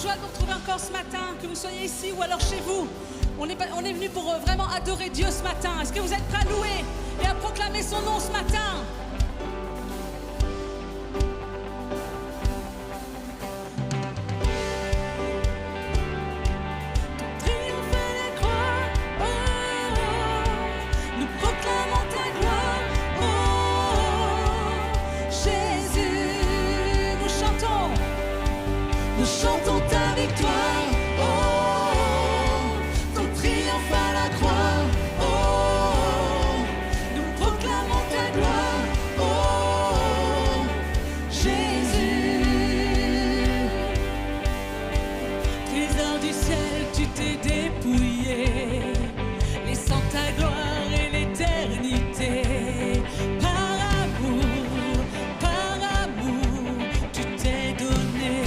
joie de vous retrouver encore ce matin, que vous soyez ici ou alors chez vous. On est venu pour vraiment adorer Dieu ce matin. Est-ce que vous êtes prêts à louer et à proclamer son nom ce matin? Nous chantons ta victoire, oh, ton triomphe à la croix, oh, nous proclamons ta gloire, oh, Jésus. Trésor du ciel, tu t'es dépouillé, laissant ta gloire et l'éternité. Par amour, tu t'es donné.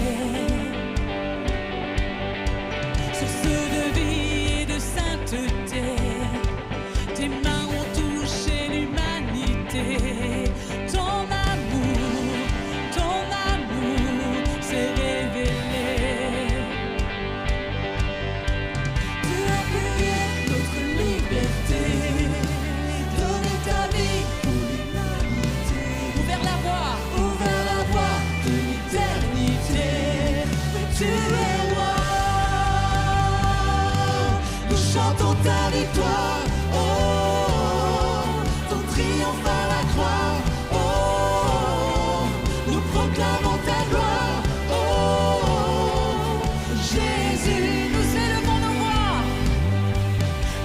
Tes mains ont touché l'humanité. Ton amour s'est révélé. Tu as payé notre liberté, donné ta vie pour l'humanité. Ouvert la voie de l'éternité. Tu es roi. Nous chantons ta victoire, oh, ton triomphe à la croix, oh, nous proclamons ta gloire, oh, Jésus. Nous élevons nos voix,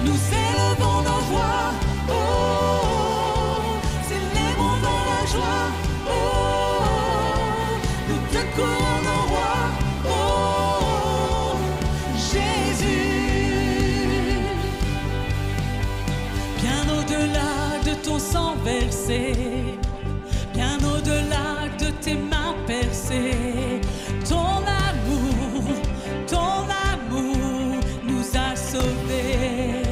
Nous élevons nos voix, oh, célébrons dans la joie, oh, nous te couronnons roi, oh, Jésus. bien au-delà de ton sang versé, bien au-delà de tes mains percées. Ton amour nous a sauvés.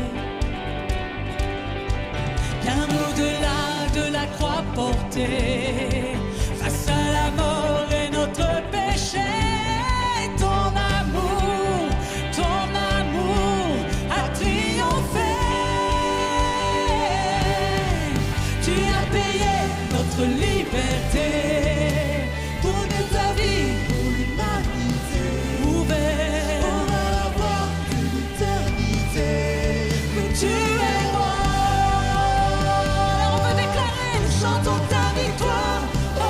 Bien au-delà de la croix portée, face à la mort et notre péché. Ton amour a triomphé. Tu as payé notre liberté, Donner ta vie pour l'humanité, ouvert. on va la voie de l'éternité. Tu es roi. On veut déclarer, Nous chantons ta victoire, oh,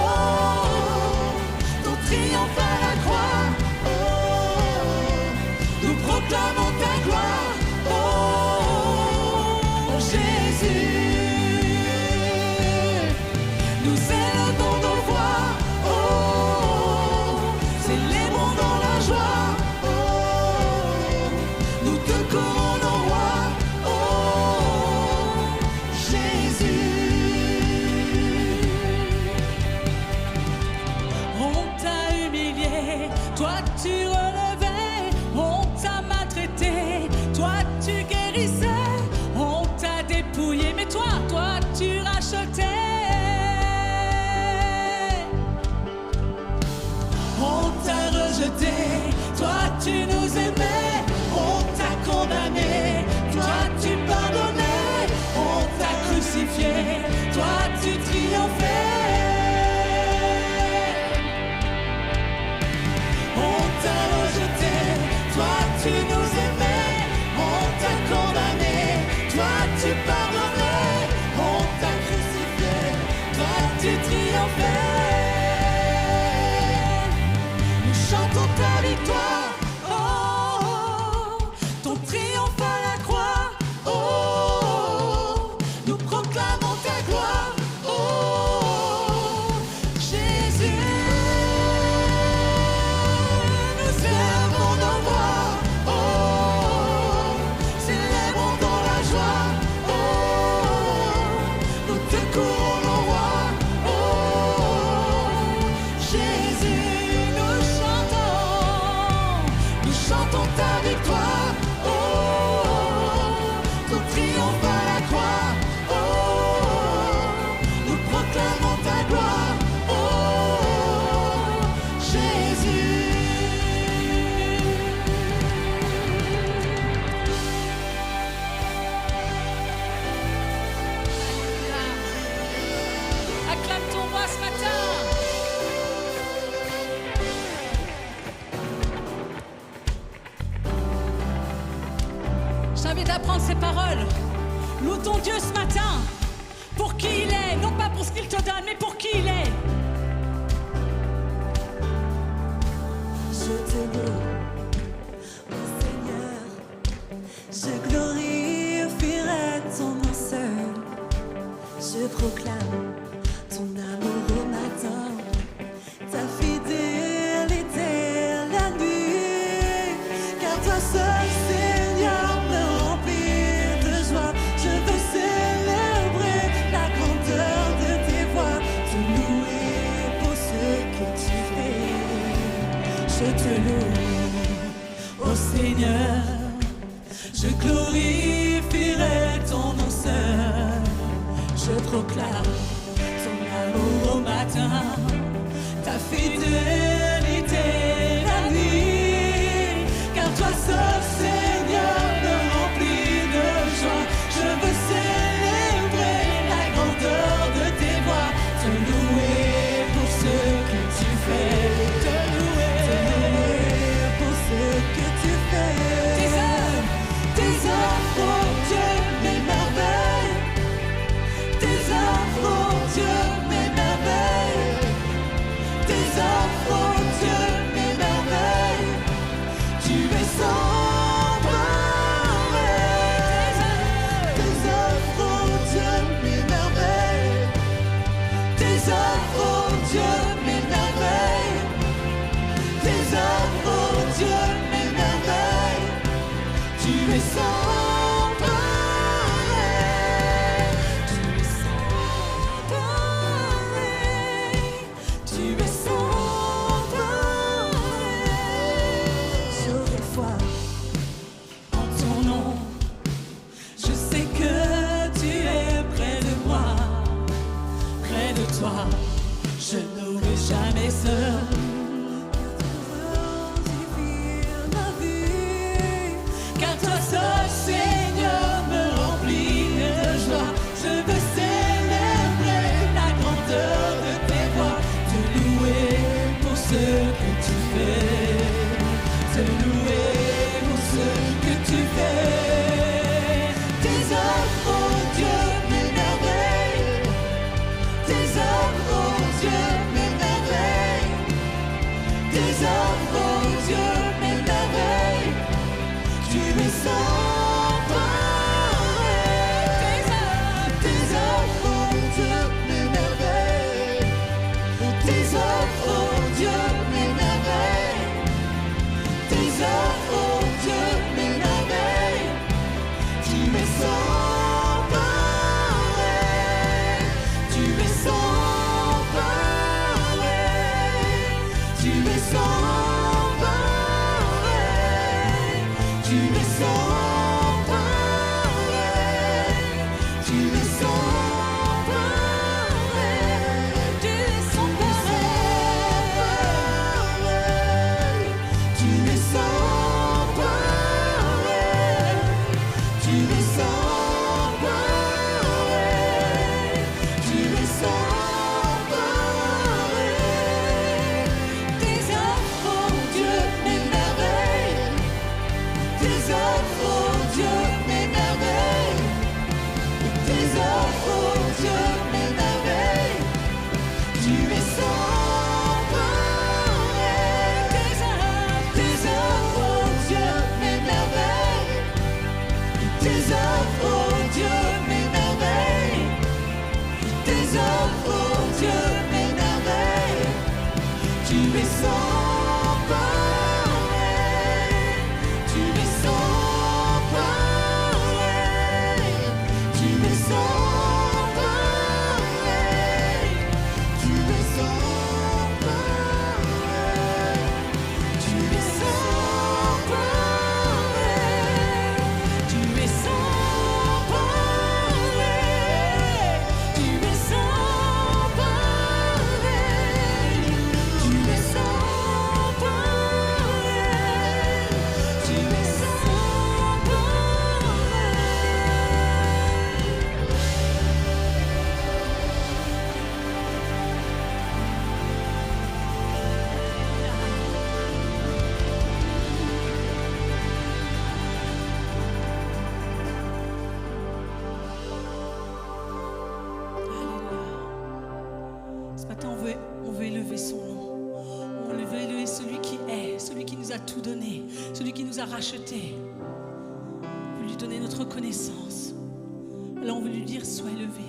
Je t'invite à prendre ces paroles. Loue ton Dieu ce matin pour qui il est, non pas pour ce qu'il te donne, mais pour qui il est. Je te loue, mon Seigneur. Je glorifierai ton nom seul. Je proclame ton amour au matin, ta fidélité la nuit. Car toi seul, Seigneur, me remplit de joie. Je veux célébrer la grandeur de tes voies, te louer pour ce que tu fais. Je te loue, ô Seigneur. Je glorifierai ton nom seul. Je proclame ton amour au matin, ta fidélité la nuit. Car toi seul, Seigneur, me remplis de joie. Je veux célébrer la grandeur de tes voies, te louer pour ce que tu fais, te louer pour ce que tu fais. Tes œuvres, oh Dieu, mes merveilles. Tes œuvres, oh Dieu, mes merveilles. Tes œuvres, oh Dieu, mes merveilles. Tu es sans pareil. Tes œuvres, oh Dieu, mes merveilles. Tes œuvres, oh Dieu, mes merveilles. Tes œuvres, oh Dieu, mes merveilles. Tu es sans pareil. Tu es sans pareil. Tu es sans pareil. J'aurai foi en ton nom. Je sais que tu es près de moi. Près de toi, je n'aurai jamais seul. Car toi seul, Seigneur, me remplit de joie. Je veux célébrer la grandeur de tes voies, te louer pour ce que tu fais, te louer pour ce que tu fais. Tes œuvres, oh Dieu, mes merveilles. Tes œuvres, oh Dieu, mes merveilles. Tes œuvres, oh Dieu, mes merveilles. Tu es sans pareil. Tes œuvres, oh Dieu, mes merveilles. Tes œuvres, oh Dieu, mes merveilles. Tes œuvres, oh Dieu, mes merveilles. Tu es sans pareil. Tu es sans pareil. Tu es sans pareil. Tu es sans pareil. Tu es sans pareil. Tu es sans pareil. Tu es sans pareil. Tu es sans pareil. Tu es sans pareil. Tes œuvres, oh Dieu, mes merveilles. Tes œuvres, oh Dieu, mes merveilles. Tes œuvres, oh Dieu, mes merveilles. Tu es sans pareil. Tes œuvres, oh Dieu, mes merveilles. Tes œuvres, oh Dieu, mes merveilles. Tes œuvres, oh Dieu, mes merveilles. Tu es sans pareil. Tu es sans pareil. Tu es sans pareil. Tu es sans pareil. Tu es sans pareil. Tu es sans veut élever son nom. On veut élever celui qui est, celui qui nous a tout donné, celui qui nous a rachetés. On veut lui donner notre reconnaissance. Alors on veut lui dire, sois élevé.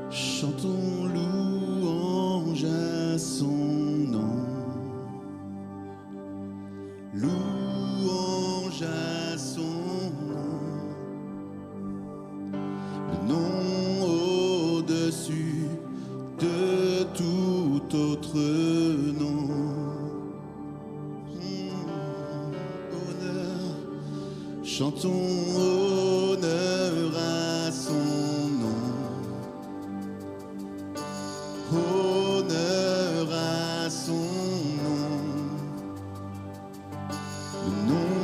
Chantons louange à son nom. Louange à son nom. Le nom au-dessus de tout autre nom. Honneur, chantons honneur à son nom. Honneur à son nom, le nom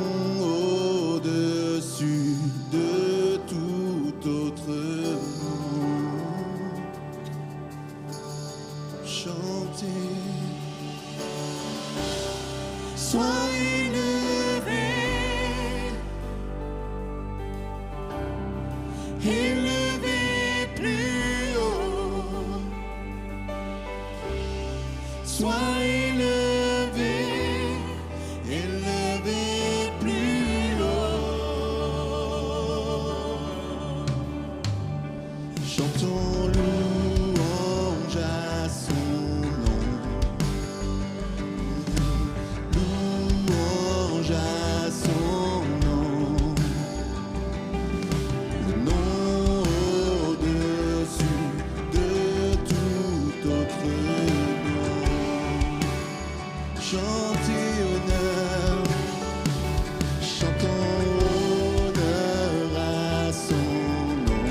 au-dessus de tout autre nom. Chantez, sois élevé, élevé plus haut. Sois élevé, élevé plus haut. Chantons louange à son nom. Louange à son nom. Le nom au-dessus de tout autre nom. Chantez honneur, chantons honneur à son nom.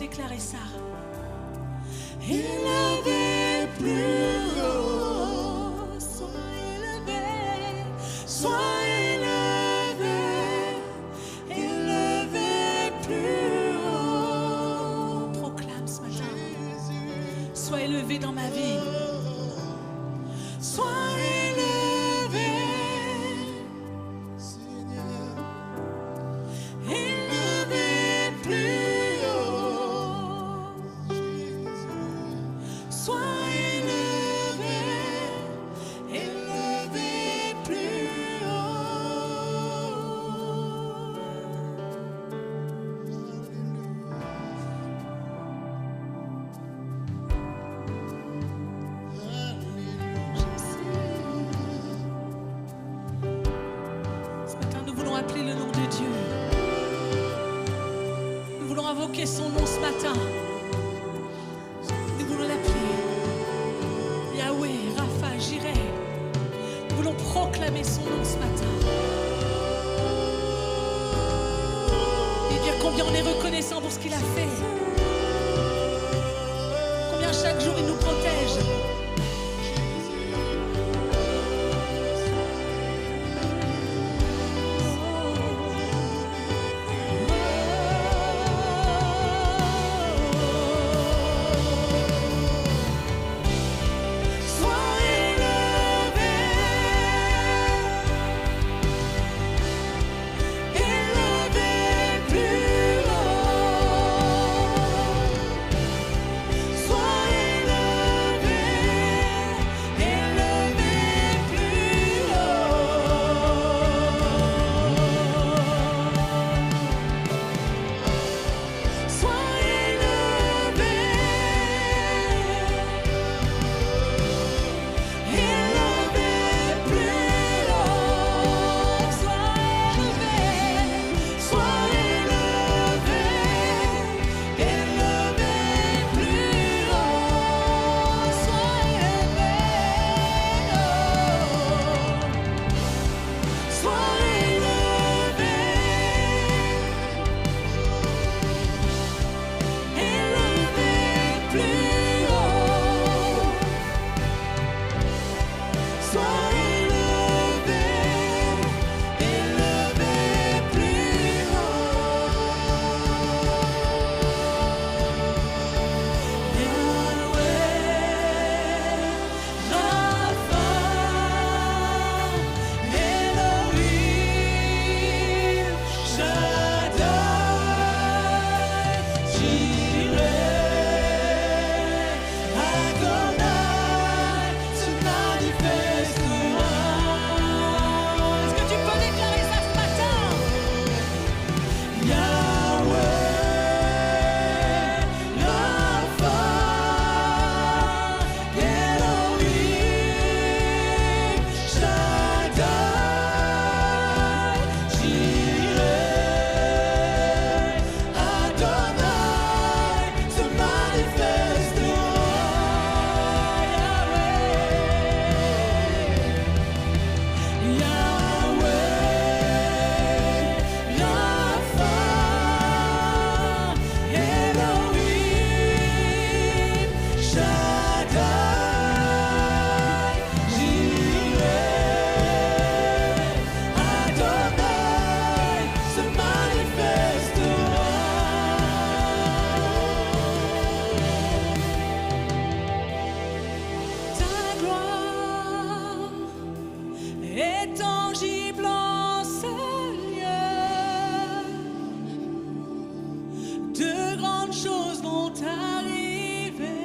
déclarer ça? Élevé plus haut, sois élevé, sois élevé, élevé plus haut. Proclame ce matin. Sois élevé dans ma vie. Sois élevé, élevé plus haut. Sois élevé, élevé plus haut. Ce matin, nous voulons appeler le nom de Dieu. Nous voulons invoquer son nom ce matin. Nous voulons l'appeler Yahweh, Rapha, Jireh. Nous voulons proclamer son nom ce matin. Et dire combien on est reconnaissant pour ce qu'il a fait. Combien chaque jour il nous protège. Sois élevé, élevé plus haut. Sois élevé, élevé plus haut. Sois élevé, élevé plus haut. Sois élevé, élevé plus haut. Sois élevé, élevé plus haut. Sois élevé, élevé plus haut. Yahweh, Rapha, Elohim, Shaddai, Jireh, Adonai, se manifestera. Est-ce que tu peux déclarer ça ce matin? Yahweh, Rapha, Elohim, Shaddai, Jireh, Adonai, se manifestera. Yahweh, Rapha, Elohim, Shaddai, Jireh, Adonai, se manifestera. Ta gloire est tangible en ce lieu. De grandes choses vont arriver.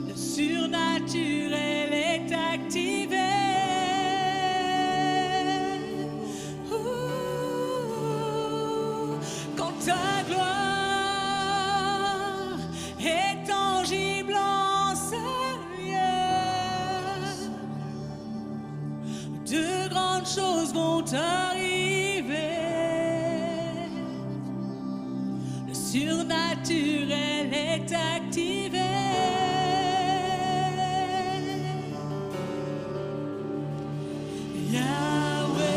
Le surnaturel est activé. Quand ta gloire est tangible en ce lieu, de grandes choses vont arriver. Le surnaturel est activé. Yahweh,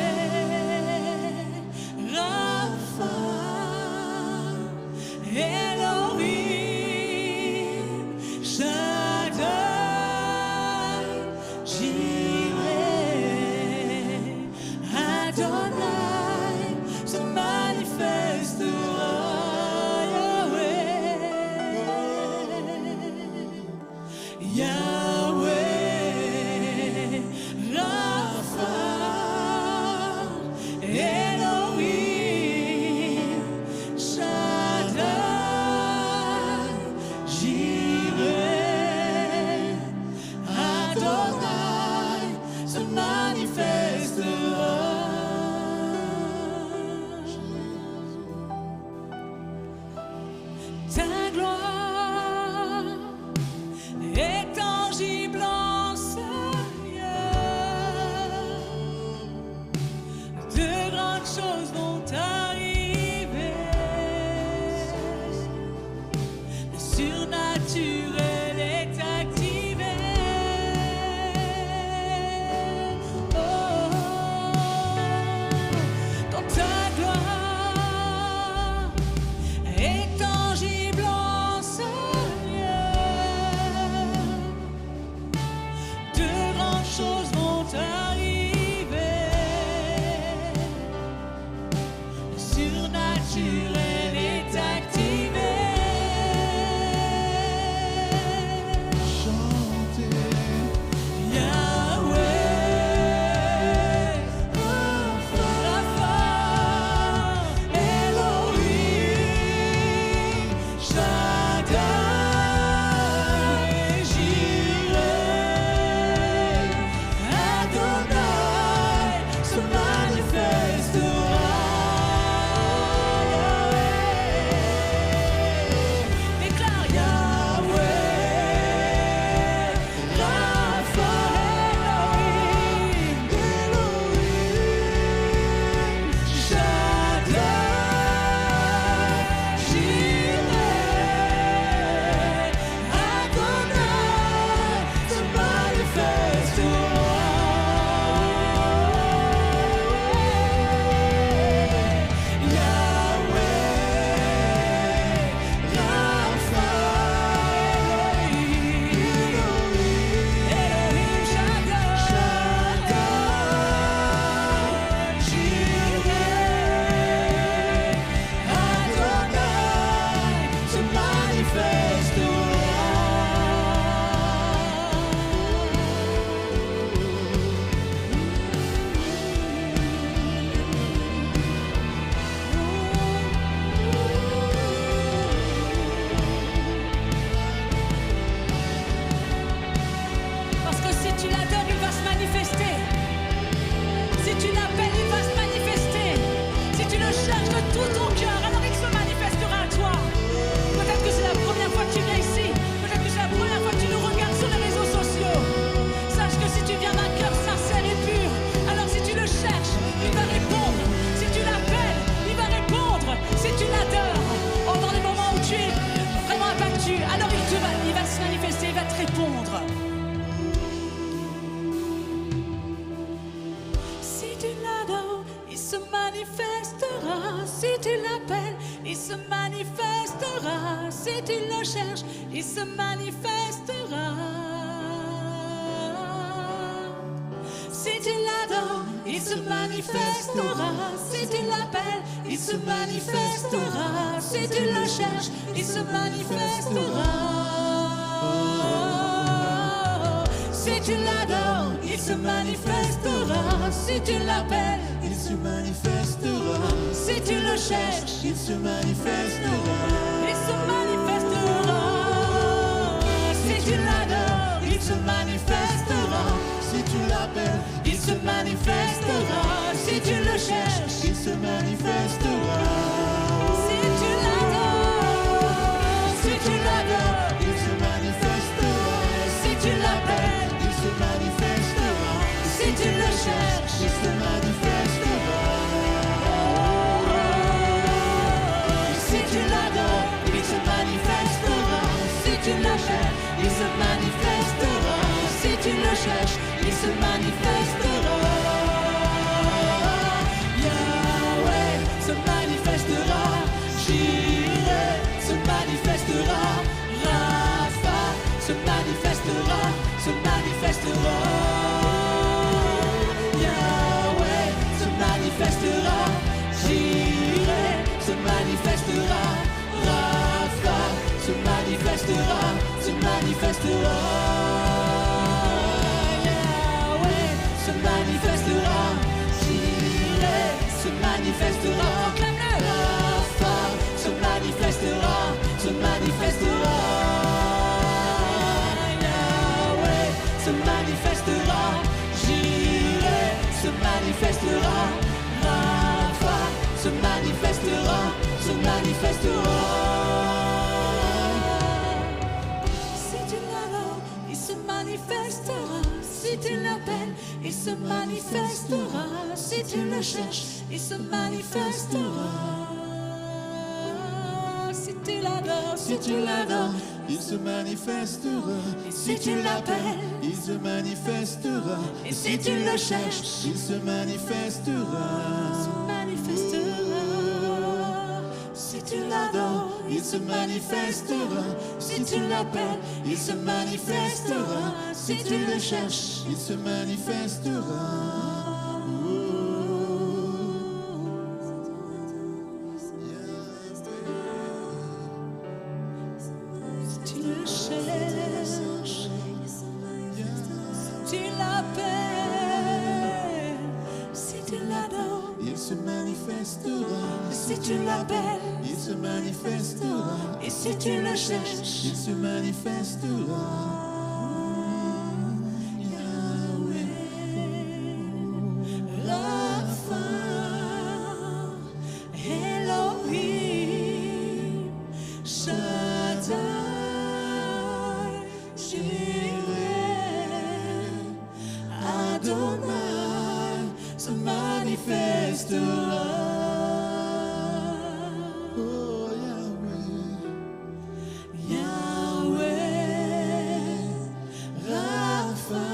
Rapha, naturel est activé. Chanter. Yahweh, Rapha, Elohim, Shaddai, Jireh, Adonai se manifestera. Déclare Yahweh, Rapha, Elohim, Shaddai, Jireh, Adonai se manifestera. Yahweh, Rapha, Elohim, Shaddai, Jireh, Adonai se manifestera. Parce que si tu l'adores, il va se manifester. Si tu l'appelles, il va se manifester. Si tu le cherches de tout ton cœur, alors il se manifestera à toi. Peut-être que c'est la première fois que tu viens ici. Peut-être que c'est la première fois que tu nous regardes sur les réseaux sociaux. Sache que si tu viens d'un cœur sincère et pur, alors si tu le cherches, il va répondre. Si tu l'appelles, il va répondre. Si tu l'adores, dans les moments où tu es vraiment abattu, alors il va se manifester, il va te répondre. Si tu l'adores, il se manifestera. Si tu l'appelles, il se manifestera. Si tu le cherches, il se manifestera. Si tu l'adores, il se manifestera. Si tu l'appelles, il se manifestera. Si tu le cherches, il se manifestera. Si tu l'adores, il se manifestera. Si tu l'appelles, Il se manifestera. si tu le cherches, Il se manifestera. il se manifestera. Si tu l'adores, il se manifestera. Si tu l'appelles, Il se manifestera. Si tu le cherches, il se manifestera. si tu l'adores, si tu l'adores, Il se manifestera. si tu l'appelles, Il se manifestera. si tu le cherches, Il se manifestera. si tu l'adores, il se manifestera. Si tu l'appelles, il se manifestera. Si tu le cherches, il se manifestera. Yahweh se manifestera. Jireh se manifestera. Rapha se manifestera. Se manifestera. Yahweh se manifestera. Jireh se manifestera. Rapha se manifestera. Se manifestera. Yahweh se manifestera. Jireh se manifestera. Proclame-le. Rapha se manifestera. Se manifestera. Yahweh se manifestera. Jireh se manifestera. Rapha se manifestera. Se manifestera. Si tu l'adores, il se manifestera. Si tu l'appelles, il se manifestera. Si tu le cherches, il se manifestera. Si tu l'adores, Si tu l'adores, il se manifestera. Et si tu l'appelles, il se manifestera. et si tu le cherches, il se manifestera. se manifestera. Si tu l'adores, Il se manifestera. si tu l'appelles, Il se manifestera. si tu le cherches, Il se manifestera. tu l'appelles, il se manifestera. et si tu le cherches, Il se manifestera. Rapha, Elohim, Shaddai, Jireh, Adonai, se manifestera. Oh Yahweh, Yahweh, Rapha,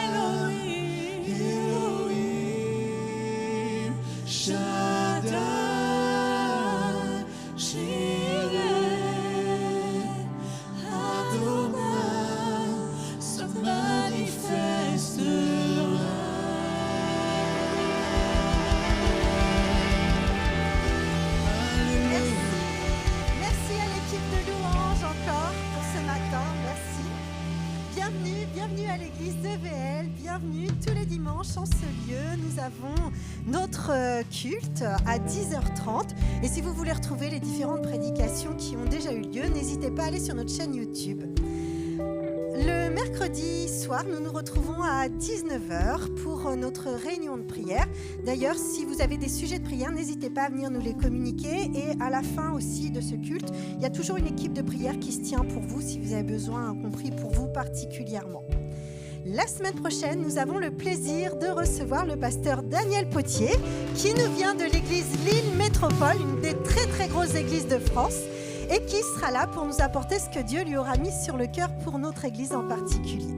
Elohim, Elohim, Shaddai, Jireh, Adonai, se manifestera. Merci à l'équipe de louanges encore pour ce matin, merci. Bienvenue à l'église de VL, bienvenue tous les dimanches en ce lieu. Nous avons notre culte à 10h30 et si vous voulez retrouver les différentes prédications qui ont déjà eu lieu, n'hésitez pas à aller sur notre chaîne YouTube. Le mercredi soir, nous nous retrouvons à 19h pour notre réunion de prière. D'ailleurs, si vous avez des sujets de prière, n'hésitez pas à venir nous les communiquer. Et à la fin aussi de ce culte, il y a toujours une équipe de prière qui se tient pour vous si vous avez besoin, compris pour vous particulièrement. La semaine prochaine, nous avons le plaisir de recevoir le pasteur Daniel Potier qui nous vient de l'église Lille Métropole, une des très très grosses églises de France, et qui sera là pour nous apporter ce que Dieu lui aura mis sur le cœur pour notre église en particulier.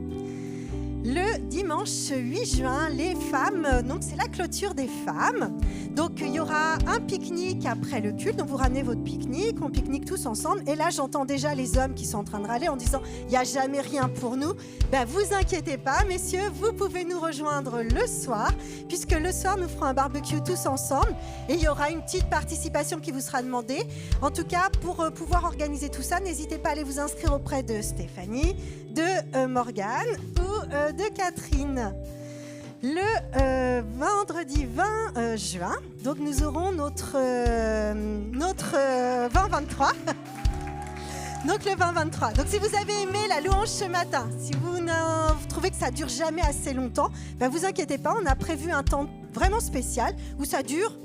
Le dimanche 8 juin, les femmes, donc c'est la clôture des femmes. Donc il y aura un pique-nique après le culte, donc vous ramenez votre pique-nique, on pique-nique tous ensemble. Et là j'entends déjà les hommes qui sont en train de râler en disant « il n'y a jamais rien pour nous ». Ben vous inquiétez pas messieurs, vous pouvez nous rejoindre le soir, puisque le soir nous ferons un barbecue tous ensemble. Et il y aura une petite participation qui vous sera demandée. En tout cas, pour pouvoir organiser tout ça, n'hésitez pas à aller vous inscrire auprès de Stéphanie, de Morgane ou de Catherine. Le vendredi 20 juin, donc nous aurons notre 20-23. Donc le 20-23. Donc si vous avez aimé la louange ce matin, si vous trouvez que ça dure jamais assez longtemps, ben vous inquiétez pas, on a prévu un temps vraiment spécial où ça dure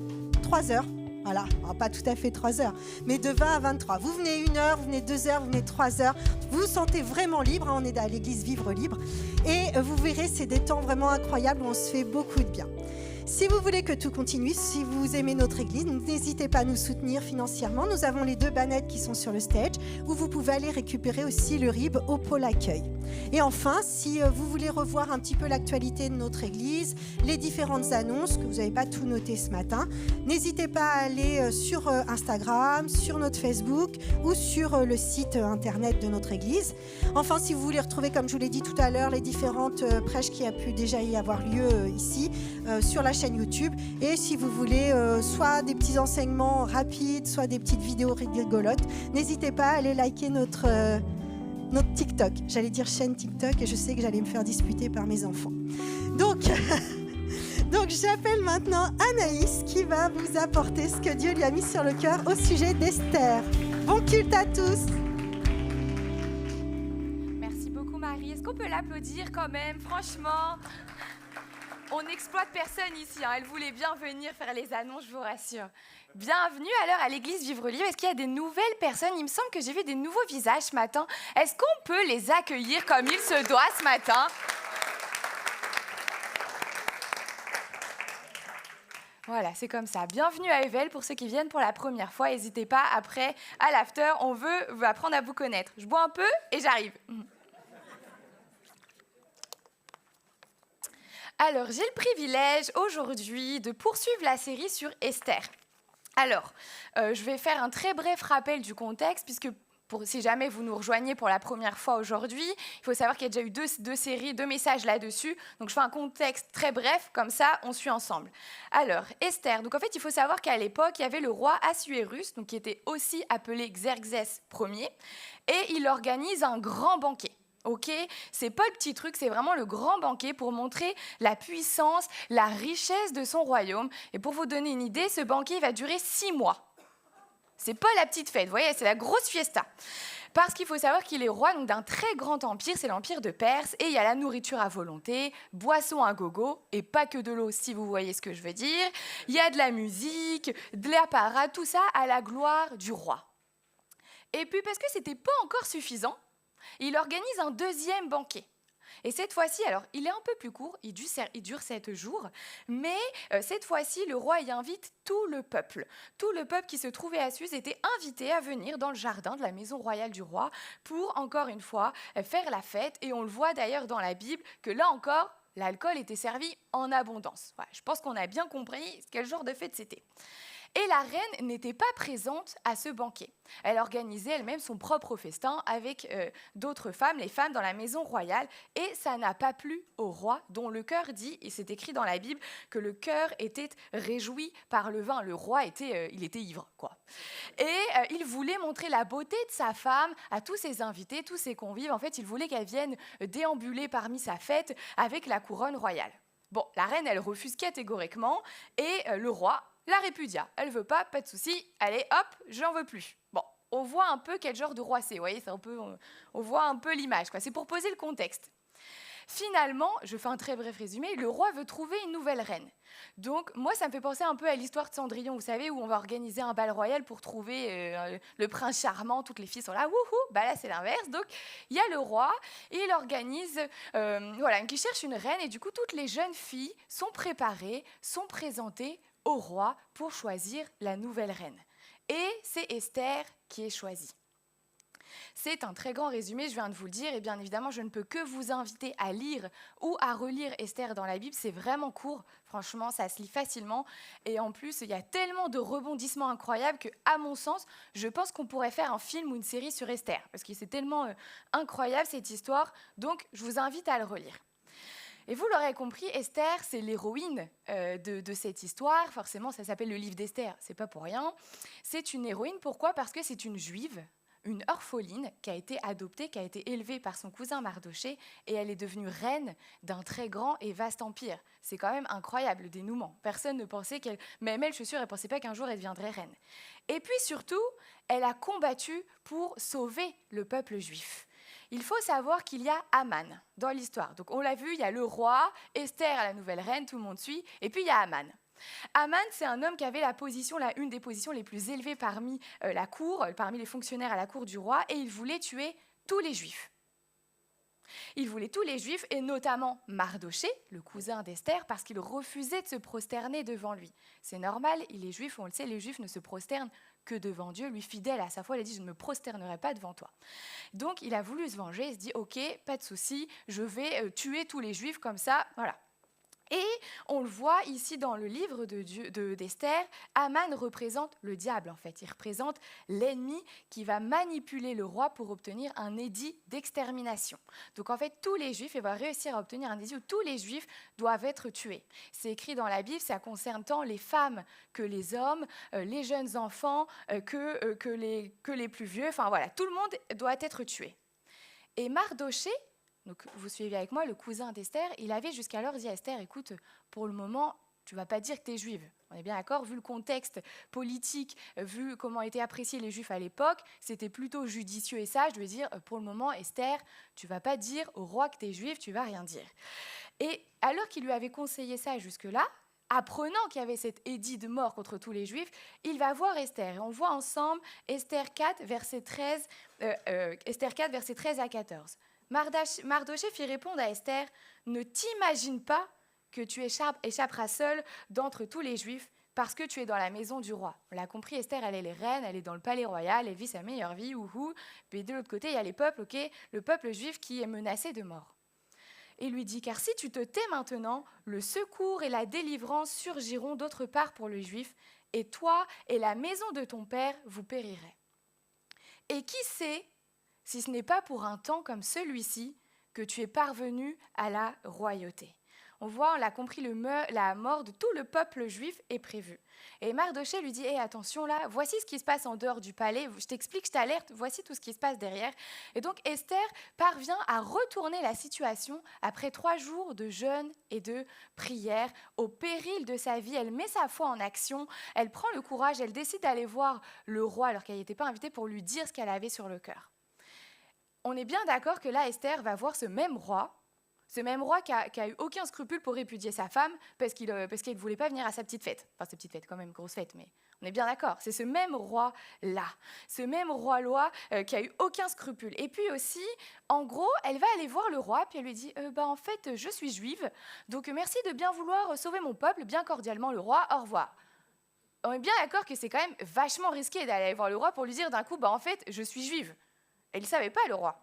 3 heures. Voilà, alors pas tout à fait 3 heures, mais de 20 à 23. Vous venez 1 heure, vous venez 2 heures, vous venez 3 heures. Vous vous sentez vraiment libre, hein, on est à l'église Vivre Libre. Et vous verrez, c'est des temps vraiment incroyables où on se fait beaucoup de bien. Si vous voulez que tout continue, si vous aimez notre église, n'hésitez pas à nous soutenir financièrement. Nous avons les 2 bannettes qui sont sur le stage où vous pouvez aller récupérer aussi le RIB au pôle accueil. Et enfin, si vous voulez revoir un petit peu l'actualité de notre église, les différentes annonces, que vous n'avez pas tout noté ce matin, n'hésitez pas à aller sur Instagram, sur notre Facebook ou sur le site internet de notre église. Enfin, si vous voulez retrouver, comme je vous l'ai dit tout à l'heure, les différentes prêches qui a pu déjà y avoir lieu ici, sur la chaîne YouTube. Et si vous voulez soit des petits enseignements rapides, soit des petites vidéos rigolotes, n'hésitez pas à aller liker notre TikTok. J'allais dire chaîne TikTok et je sais que j'allais me faire disputer par mes enfants. Donc j'appelle maintenant Anaïs qui va vous apporter ce que Dieu lui a mis sur le cœur au sujet d'Esther. Bon culte à tous. Merci beaucoup Marie. Est-ce qu'on peut l'applaudir quand même? Franchement, on n'exploite personne ici. Hein. Elle voulait bien venir faire les annonces, je vous rassure. Bienvenue alors à l'église Vivre Libre. Est-ce qu'il y a des nouvelles personnes? Il me semble que j'ai vu des nouveaux visages ce matin. Est-ce qu'on peut les accueillir comme il se doit ce matin? Voilà, c'est comme ça. Bienvenue à Evel pour ceux qui viennent pour la première fois. N'hésitez pas, après, à l'after, on veut apprendre à vous connaître. Je bois un peu et j'arrive. Alors, j'ai le privilège aujourd'hui de poursuivre la série sur Esther. Alors, je vais faire un très bref rappel du contexte, puisque si jamais vous nous rejoignez pour la première fois aujourd'hui, il faut savoir qu'il y a déjà eu deux messages là-dessus. Donc, je fais un contexte très bref, comme ça, on suit ensemble. Alors, Esther. Donc, en fait, il faut savoir qu'à l'époque, il y avait le roi Assuérus, donc, qui était aussi appelé Xerxès Ier, et il organise un grand banquet. Ok, c'est pas le petit truc, c'est vraiment le grand banquet pour montrer la puissance, la richesse de son royaume. Et pour vous donner une idée, ce banquet va durer 6 mois. C'est pas la petite fête, vous voyez, c'est la grosse fiesta. Parce qu'il faut savoir qu'il est roi donc, d'un très grand empire, c'est l'empire de Perse, et il y a la nourriture à volonté, boisson à gogo, et pas que de l'eau si vous voyez ce que je veux dire. Il y a de la musique, de la parade, tout ça à la gloire du roi. Et puis parce que c'était pas encore suffisant, il organise un deuxième banquet. Et cette fois-ci, alors, il est un peu plus court, il dure 7 jours, mais cette fois-ci, le roi y invite tout le peuple. Tout le peuple qui se trouvait à Suse était invité à venir dans le jardin de la maison royale du roi pour, encore une fois, faire la fête. Et on le voit d'ailleurs dans la Bible que là encore, l'alcool était servi en abondance. Voilà, je pense qu'on a bien compris quel genre de fête c'était. Et la reine n'était pas présente à ce banquet. Elle organisait elle-même son propre festin avec d'autres femmes, les femmes dans la maison royale, et ça n'a pas plu au roi, dont le cœur dit, et c'est écrit dans la Bible, que le cœur était réjoui par le vin. Le roi était ivre, quoi. Et il voulait montrer la beauté de sa femme à tous ses invités, tous ses convives. En fait, il voulait qu'elle vienne déambuler parmi sa fête avec la couronne royale. Bon, la reine, elle refuse catégoriquement, et le roi la répudia. Elle veut pas de souci. Allez, hop, j'en veux plus. Bon, on voit un peu quel genre de roi c'est. Vous voyez, on voit un peu l'image, quoi. C'est pour poser le contexte. Finalement, je fais un très bref résumé, le roi veut trouver une nouvelle reine. Donc, moi, ça me fait penser un peu à l'histoire de Cendrillon, vous savez, où on va organiser un bal royal pour trouver le prince charmant, toutes les filles sont là, wouhou, bah là, c'est l'inverse. Donc, il y a le roi, et il organise, qui cherche une reine, et du coup, toutes les jeunes filles sont préparées, sont présentées au roi pour choisir la nouvelle reine. Et c'est Esther qui est choisie. C'est un très grand résumé, je viens de vous le dire, et bien évidemment, je ne peux que vous inviter à lire ou à relire Esther dans la Bible. C'est vraiment court, franchement, ça se lit facilement. Et en plus, il y a tellement de rebondissements incroyables que, à mon sens, je pense qu'on pourrait faire un film ou une série sur Esther, parce que c'est tellement incroyable cette histoire. Donc, je vous invite à le relire. Et vous l'aurez compris, Esther, c'est l'héroïne de cette histoire. Forcément, ça s'appelle le livre d'Esther, c'est pas pour rien. C'est une héroïne, pourquoi ? Parce que c'est une juive, une orpheline qui a été adoptée, qui a été élevée par son cousin Mardoché, et elle est devenue reine d'un très grand et vaste empire. C'est quand même incroyable, le dénouement. Personne ne pensait qu'elle... Même elle, je suis sûre, elle ne pensait pas qu'un jour elle deviendrait reine. Et puis surtout, elle a combattu pour sauver le peuple juif. Il faut savoir qu'il y a Aman dans l'histoire. Donc on l'a vu, il y a le roi, Esther, la nouvelle reine, tout le monde suit, et puis il y a Aman. Aman, c'est un homme qui avait une des positions les plus élevées parmi la cour, parmi les fonctionnaires à la cour du roi, et il voulait tuer tous les juifs. Il voulait tous les juifs, et notamment Mardoché, le cousin d'Esther, parce qu'il refusait de se prosterner devant lui. C'est normal, les juifs, on le sait, les juifs ne se prosternent que devant Dieu. Lui, fidèle à sa foi, il a dit « je ne me prosternerai pas devant toi ». Donc, il a voulu se venger, il se dit « ok, pas de souci, je vais tuer tous les juifs comme ça, voilà ». Et on le voit ici dans le livre d'Esther, Aman représente le diable en fait. Il représente l'ennemi qui va manipuler le roi pour obtenir un édit d'extermination. Donc en fait, tous les juifs, il va réussir à obtenir un édit où tous les juifs doivent être tués. C'est écrit dans la Bible, ça concerne tant les femmes que les hommes, les jeunes enfants, que les plus vieux. Enfin voilà, tout le monde doit être tué. Et Mardoché, donc, vous suivez avec moi, le cousin d'Esther, il avait jusqu'alors dit à Esther, écoute, pour le moment, tu ne vas pas dire que tu es juive. On est bien d'accord, vu le contexte politique, vu comment étaient appréciés les juifs à l'époque, c'était plutôt judicieux et sage de lui dire, pour le moment, Esther, tu ne vas pas dire au roi que tu es juive, tu ne vas rien dire. Et alors qu'il lui avait conseillé ça jusque-là, apprenant qu'il y avait cet édit de mort contre tous les juifs, il va voir Esther. Et on voit ensemble Esther 4, verset 13 à 14. Mardoché fit répondre à Esther, « Ne t'imagine pas que tu échapperas seule d'entre tous les Juifs parce que tu es dans la maison du roi. » On l'a compris, Esther, elle est reine, elle est dans le palais royal, elle vit sa meilleure vie, ouhou. Puis de l'autre côté, il y a les peuples, le peuple juif qui est menacé de mort. Et lui dit, « Car si tu te tais maintenant, le secours et la délivrance surgiront d'autre part pour les Juifs, et toi et la maison de ton père, vous périrez. Et qui sait si ce n'est pas pour un temps comme celui-ci que tu es parvenu à la royauté. » on voit, on l'a compris, la mort de tout le peuple juif est prévue. Et Mardochée lui dit, hey, attention là, voici ce qui se passe en dehors du palais, je t'explique, je t'alerte, voici tout ce qui se passe derrière. Et donc Esther parvient à retourner la situation après 3 jours de jeûne et de prière, au péril de sa vie. Elle met sa foi en action, elle prend le courage, elle décide d'aller voir le roi alors qu'elle n'était pas invitée pour lui dire ce qu'elle avait sur le cœur. On est bien d'accord que là, Esther va voir ce même roi qui a eu aucun scrupule pour répudier sa femme parce qu'il ne voulait pas venir à sa petite fête. Enfin, sa petite fête, quand même, grosse fête, mais on est bien d'accord. C'est ce même roi-là, ce même roi-loi qui a eu aucun scrupule. Et puis aussi, en gros, elle va aller voir le roi, puis elle lui dit en fait, je suis juive, donc merci de bien vouloir sauver mon peuple, bien cordialement le roi, au revoir. On est bien d'accord que c'est quand même vachement risqué d'aller voir le roi pour lui dire d'un coup, en fait, je suis juive. Elle ne savait pas, le roi.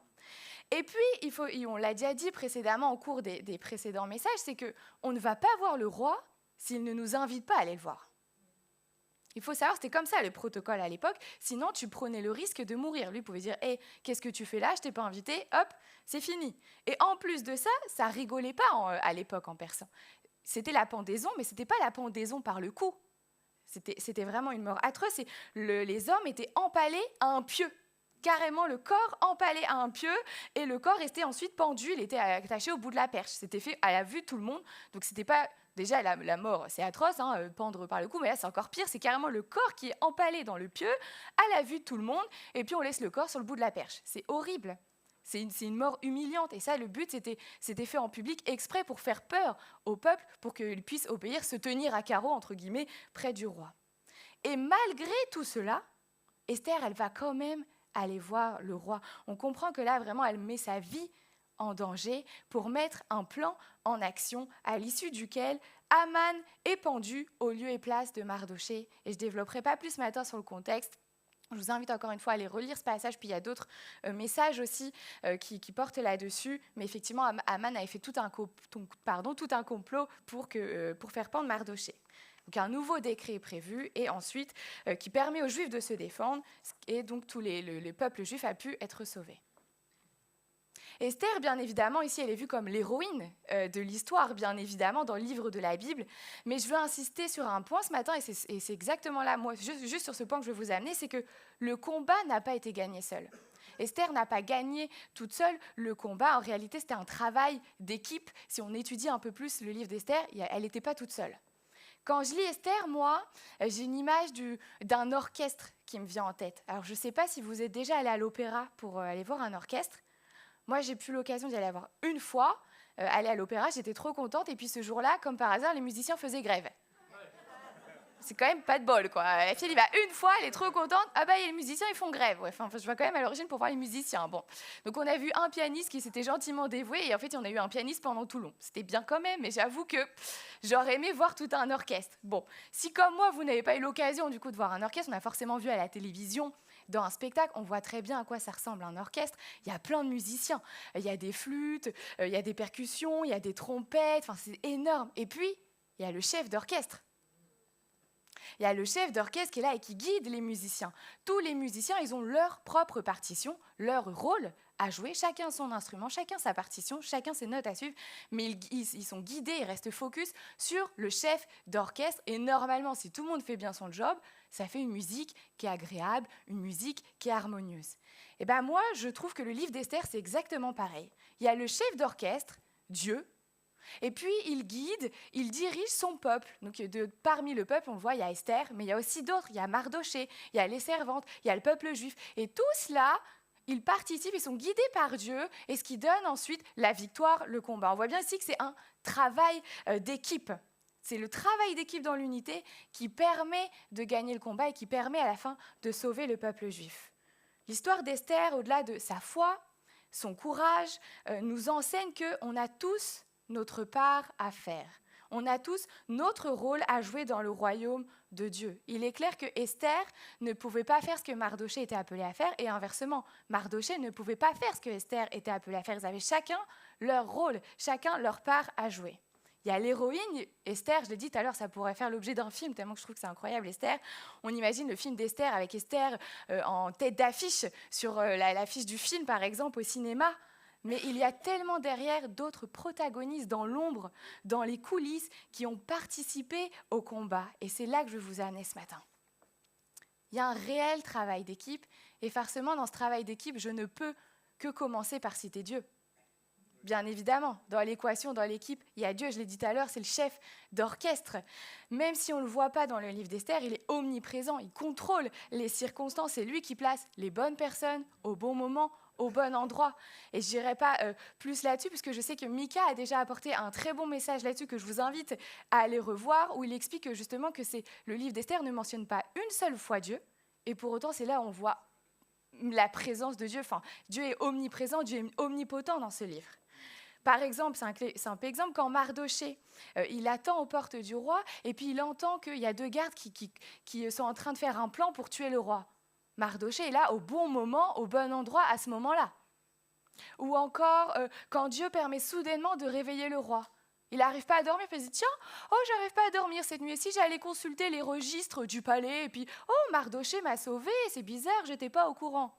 Et puis, on l'a déjà dit précédemment au cours des précédents messages, c'est qu'on ne va pas voir le roi s'il ne nous invite pas à aller le voir. Il faut savoir, c'était comme ça le protocole à l'époque, sinon tu prenais le risque de mourir. Lui pouvait dire, hey, qu'est-ce que tu fais là, je t'ai pas invité, hop, c'est fini. Et en plus de ça, ça rigolait pas à l'époque en persan. C'était la pendaison, mais c'était pas la pendaison par le cou. C'était vraiment une mort atroce. Et les hommes étaient empalés à un pieu. Carrément le corps empalé à un pieu et le corps restait ensuite pendu, il était attaché au bout de la perche. C'était fait à la vue de tout le monde, donc c'était pas... Déjà, la mort, c'est atroce, pendre par le cou, mais là, c'est encore pire, c'est carrément le corps qui est empalé dans le pieu, à la vue de tout le monde, et puis on laisse le corps sur le bout de la perche. C'est horrible. C'est une mort humiliante, et ça, le but, c'était fait en public exprès pour faire peur au peuple, pour qu'il puisse obéir, se tenir à carreau, entre guillemets, près du roi. Et malgré tout cela, Esther, elle va quand même aller voir le roi. On comprend que là, vraiment, elle met sa vie en danger pour mettre un plan en action à l'issue duquel Aman est pendu au lieu et place de Mardochée. Et je ne développerai pas plus ce matin sur le contexte. Je vous invite encore une fois à aller relire ce passage, puis il y a d'autres messages aussi qui portent là-dessus. Mais effectivement, Aman avait fait tout un complot pour faire pendre Mardochée. Donc un nouveau décret est prévu et ensuite qui permet aux Juifs de se défendre et donc tout le peuple juif a pu être sauvé. Esther, bien évidemment, ici elle est vue comme l'héroïne de l'histoire, bien évidemment, dans le livre de la Bible. Mais je veux insister sur un point ce matin et c'est exactement là, moi, juste sur ce point que je veux vous amener, c'est que le combat n'a pas été gagné seul. Esther n'a pas gagné toute seule le combat. En réalité, c'était un travail d'équipe. Si on étudie un peu plus le livre d'Esther, elle n'était pas toute seule. Quand je lis Esther, moi, j'ai une image d'un orchestre qui me vient en tête. Alors, je ne sais pas si vous êtes déjà allé à l'opéra pour aller voir un orchestre. Moi, j'ai eu l'occasion d'y aller voir une fois. Aller à l'opéra, j'étais trop contente. Et puis ce jour-là, comme par hasard, les musiciens faisaient grève. C'est quand même pas de bol, quoi. La fille, elle y va une fois, elle est trop contente. Ah bah, les musiciens, ils font grève. Ouais, enfin, je vais quand même à l'origine pour voir les musiciens. Bon. Donc, on a vu un pianiste qui s'était gentiment dévoué. Et en fait, on a eu un pianiste pendant tout le long. C'était bien quand même, mais j'avoue que j'aurais aimé voir tout un orchestre. Bon, si comme moi, vous n'avez pas eu l'occasion, du coup, de voir un orchestre, on a forcément vu à la télévision, dans un spectacle, on voit très bien à quoi ça ressemble un orchestre. Il y a plein de musiciens. Il y a des flûtes, il y a des percussions, il y a des trompettes. Enfin, c'est énorme. Et puis, il y a le chef d'orchestre. Il y a le chef d'orchestre qui est là et qui guide les musiciens. Tous les musiciens, ils ont leur propre partition, leur rôle à jouer. Chacun son instrument, chacun sa partition, chacun ses notes à suivre. Mais ils sont guidés, ils restent focus sur le chef d'orchestre. Et normalement, si tout le monde fait bien son job, ça fait une musique qui est agréable, une musique qui est harmonieuse. Et bien moi, je trouve que le livre d'Esther, c'est exactement pareil. Il y a le chef d'orchestre, Dieu, et puis il guide, il dirige son peuple. Donc parmi le peuple, on le voit, il y a Esther, mais il y a aussi d'autres. Il y a Mardochée, il y a les servantes, il y a le peuple juif. Et tout cela, ils participent, ils sont guidés par Dieu, et ce qui donne ensuite la victoire, le combat. On voit bien ici que c'est un travail d'équipe. C'est le travail d'équipe dans l'unité qui permet de gagner le combat et qui permet à la fin de sauver le peuple juif. L'histoire d'Esther, au-delà de sa foi, son courage, nous enseigne qu'on a tous notre part à faire. On a tous notre rôle à jouer dans le royaume de Dieu. Il est clair que Esther ne pouvait pas faire ce que Mardochée était appelée à faire et inversement, Mardochée ne pouvait pas faire ce que Esther était appelée à faire. Ils avaient chacun leur rôle, chacun leur part à jouer. Il y a l'héroïne, Esther, je l'ai dit tout à l'heure, ça pourrait faire l'objet d'un film, tellement que je trouve que c'est incroyable, Esther. On imagine le film d'Esther avec Esther en tête d'affiche sur l'affiche du film, par exemple, au cinéma. Mais il y a tellement derrière d'autres protagonistes dans l'ombre, dans les coulisses, qui ont participé au combat. Et c'est là que je vous ai amené ce matin. Il y a un réel travail d'équipe, et forcément, dans ce travail d'équipe, je ne peux que commencer par citer Dieu. Bien évidemment, dans l'équation, dans l'équipe, il y a Dieu, je l'ai dit tout à l'heure, c'est le chef d'orchestre. Même si on ne le voit pas dans le livre d'Esther, il est omniprésent, il contrôle les circonstances, c'est lui qui place les bonnes personnes au bon moment, au bon endroit. Et je n'irai pas plus là-dessus, puisque je sais que Mika a déjà apporté un très bon message là-dessus que je vous invite à aller revoir, où il explique justement que le livre d'Esther ne mentionne pas une seule fois Dieu, et pour autant c'est là où on voit la présence de Dieu. Enfin, Dieu est omniprésent, Dieu est omnipotent dans ce livre. Par exemple, c'est un exemple quand Mardoché, il attend aux portes du roi et puis il entend qu'il y a 2 gardes qui sont en train de faire un plan pour tuer le roi. Mardoché est là au bon moment, au bon endroit à ce moment-là. Ou encore quand Dieu permet soudainement de réveiller le roi. Il n'arrive pas à dormir, puis il se dit « Tiens, j'arrive pas à dormir cette nuit-ci, j'allais consulter les registres du palais, et puis Mardoché m'a sauvé, c'est bizarre, j'étais pas au courant. »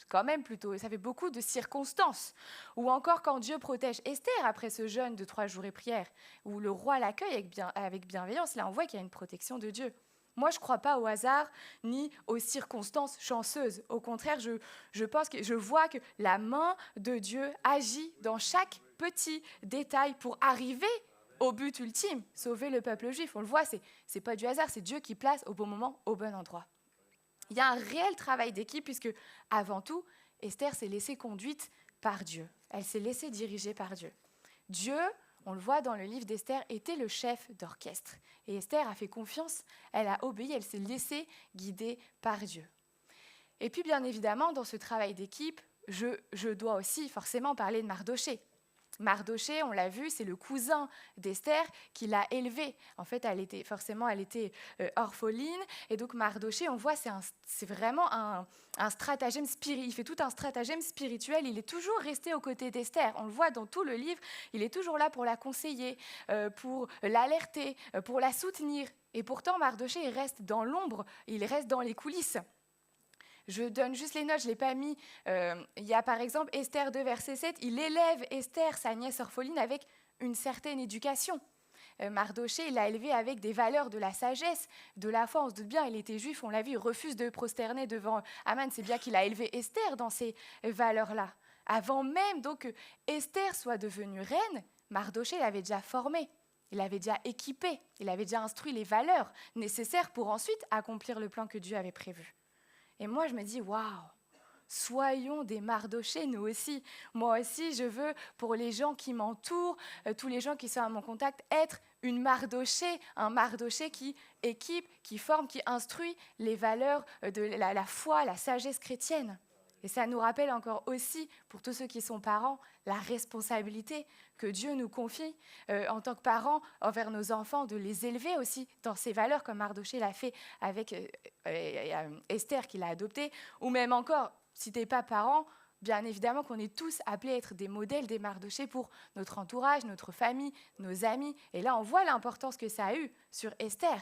Quand même plutôt, ça fait beaucoup de circonstances. Ou encore quand Dieu protège Esther après ce jeûne de 3 jours et prière, où le roi l'accueille avec bienveillance, là on voit qu'il y a une protection de Dieu. Moi, je ne crois pas au hasard ni aux circonstances chanceuses. Au contraire, je vois que la main de Dieu agit dans chaque petit détail pour arriver au but ultime, sauver le peuple juif. On le voit, c'est pas du hasard, c'est Dieu qui place au bon moment, au bon endroit. Il y a un réel travail d'équipe puisque, avant tout, Esther s'est laissée conduite par Dieu. Elle s'est laissée diriger par Dieu. Dieu, on le voit dans le livre d'Esther, était le chef d'orchestre. Et Esther a fait confiance, elle a obéi, elle s'est laissée guider par Dieu. Et puis, bien évidemment, dans ce travail d'équipe, je dois aussi forcément parler de Mardoché. Mardoché, on l'a vu, c'est le cousin d'Esther qui l'a élevée. En fait, elle était orpheline. Et donc, Mardoché, on voit, c'est vraiment un stratagème spirituel. Il fait tout un stratagème spirituel. Il est toujours resté aux côtés d'Esther. On le voit dans tout le livre. Il est toujours là pour la conseiller, pour l'alerter, pour la soutenir. Et pourtant, Mardoché, il reste dans l'ombre. Il reste dans les coulisses. Je donne juste les notes, je ne l'ai pas mis. Il y a par exemple Esther 2, verset 7. Il élève Esther, sa nièce orpheline, avec une certaine éducation. Mardoché, il l'a élevé avec des valeurs de la sagesse, de la foi. On se doute bien, il était juif, on l'a vu, il refuse de prosterner devant Aman. C'est bien qu'il a élevé Esther dans ces valeurs-là. Avant même donc que Esther soit devenue reine, Mardoché l'avait déjà formée. Il l'avait déjà équipée. Il avait déjà instruit les valeurs nécessaires pour ensuite accomplir le plan que Dieu avait prévu. Et moi, je me dis, waouh, soyons des Mardochés, nous aussi. Moi aussi, je veux, pour les gens qui m'entourent, tous les gens qui sont à mon contact, être une Mardoché, un Mardoché qui équipe, qui forme, qui instruit les valeurs de la foi, la sagesse chrétienne. Et ça nous rappelle encore aussi, pour tous ceux qui sont parents, la responsabilité que Dieu nous confie en tant que parents envers nos enfants, de les élever aussi dans ces valeurs, comme Mardoché l'a fait avec Esther qui l'a adoptée, ou même encore, si tu n'es pas parent, bien évidemment qu'on est tous appelés à être des modèles, des Mardochés pour notre entourage, notre famille, nos amis. Et là, on voit l'importance que ça a eu sur Esther.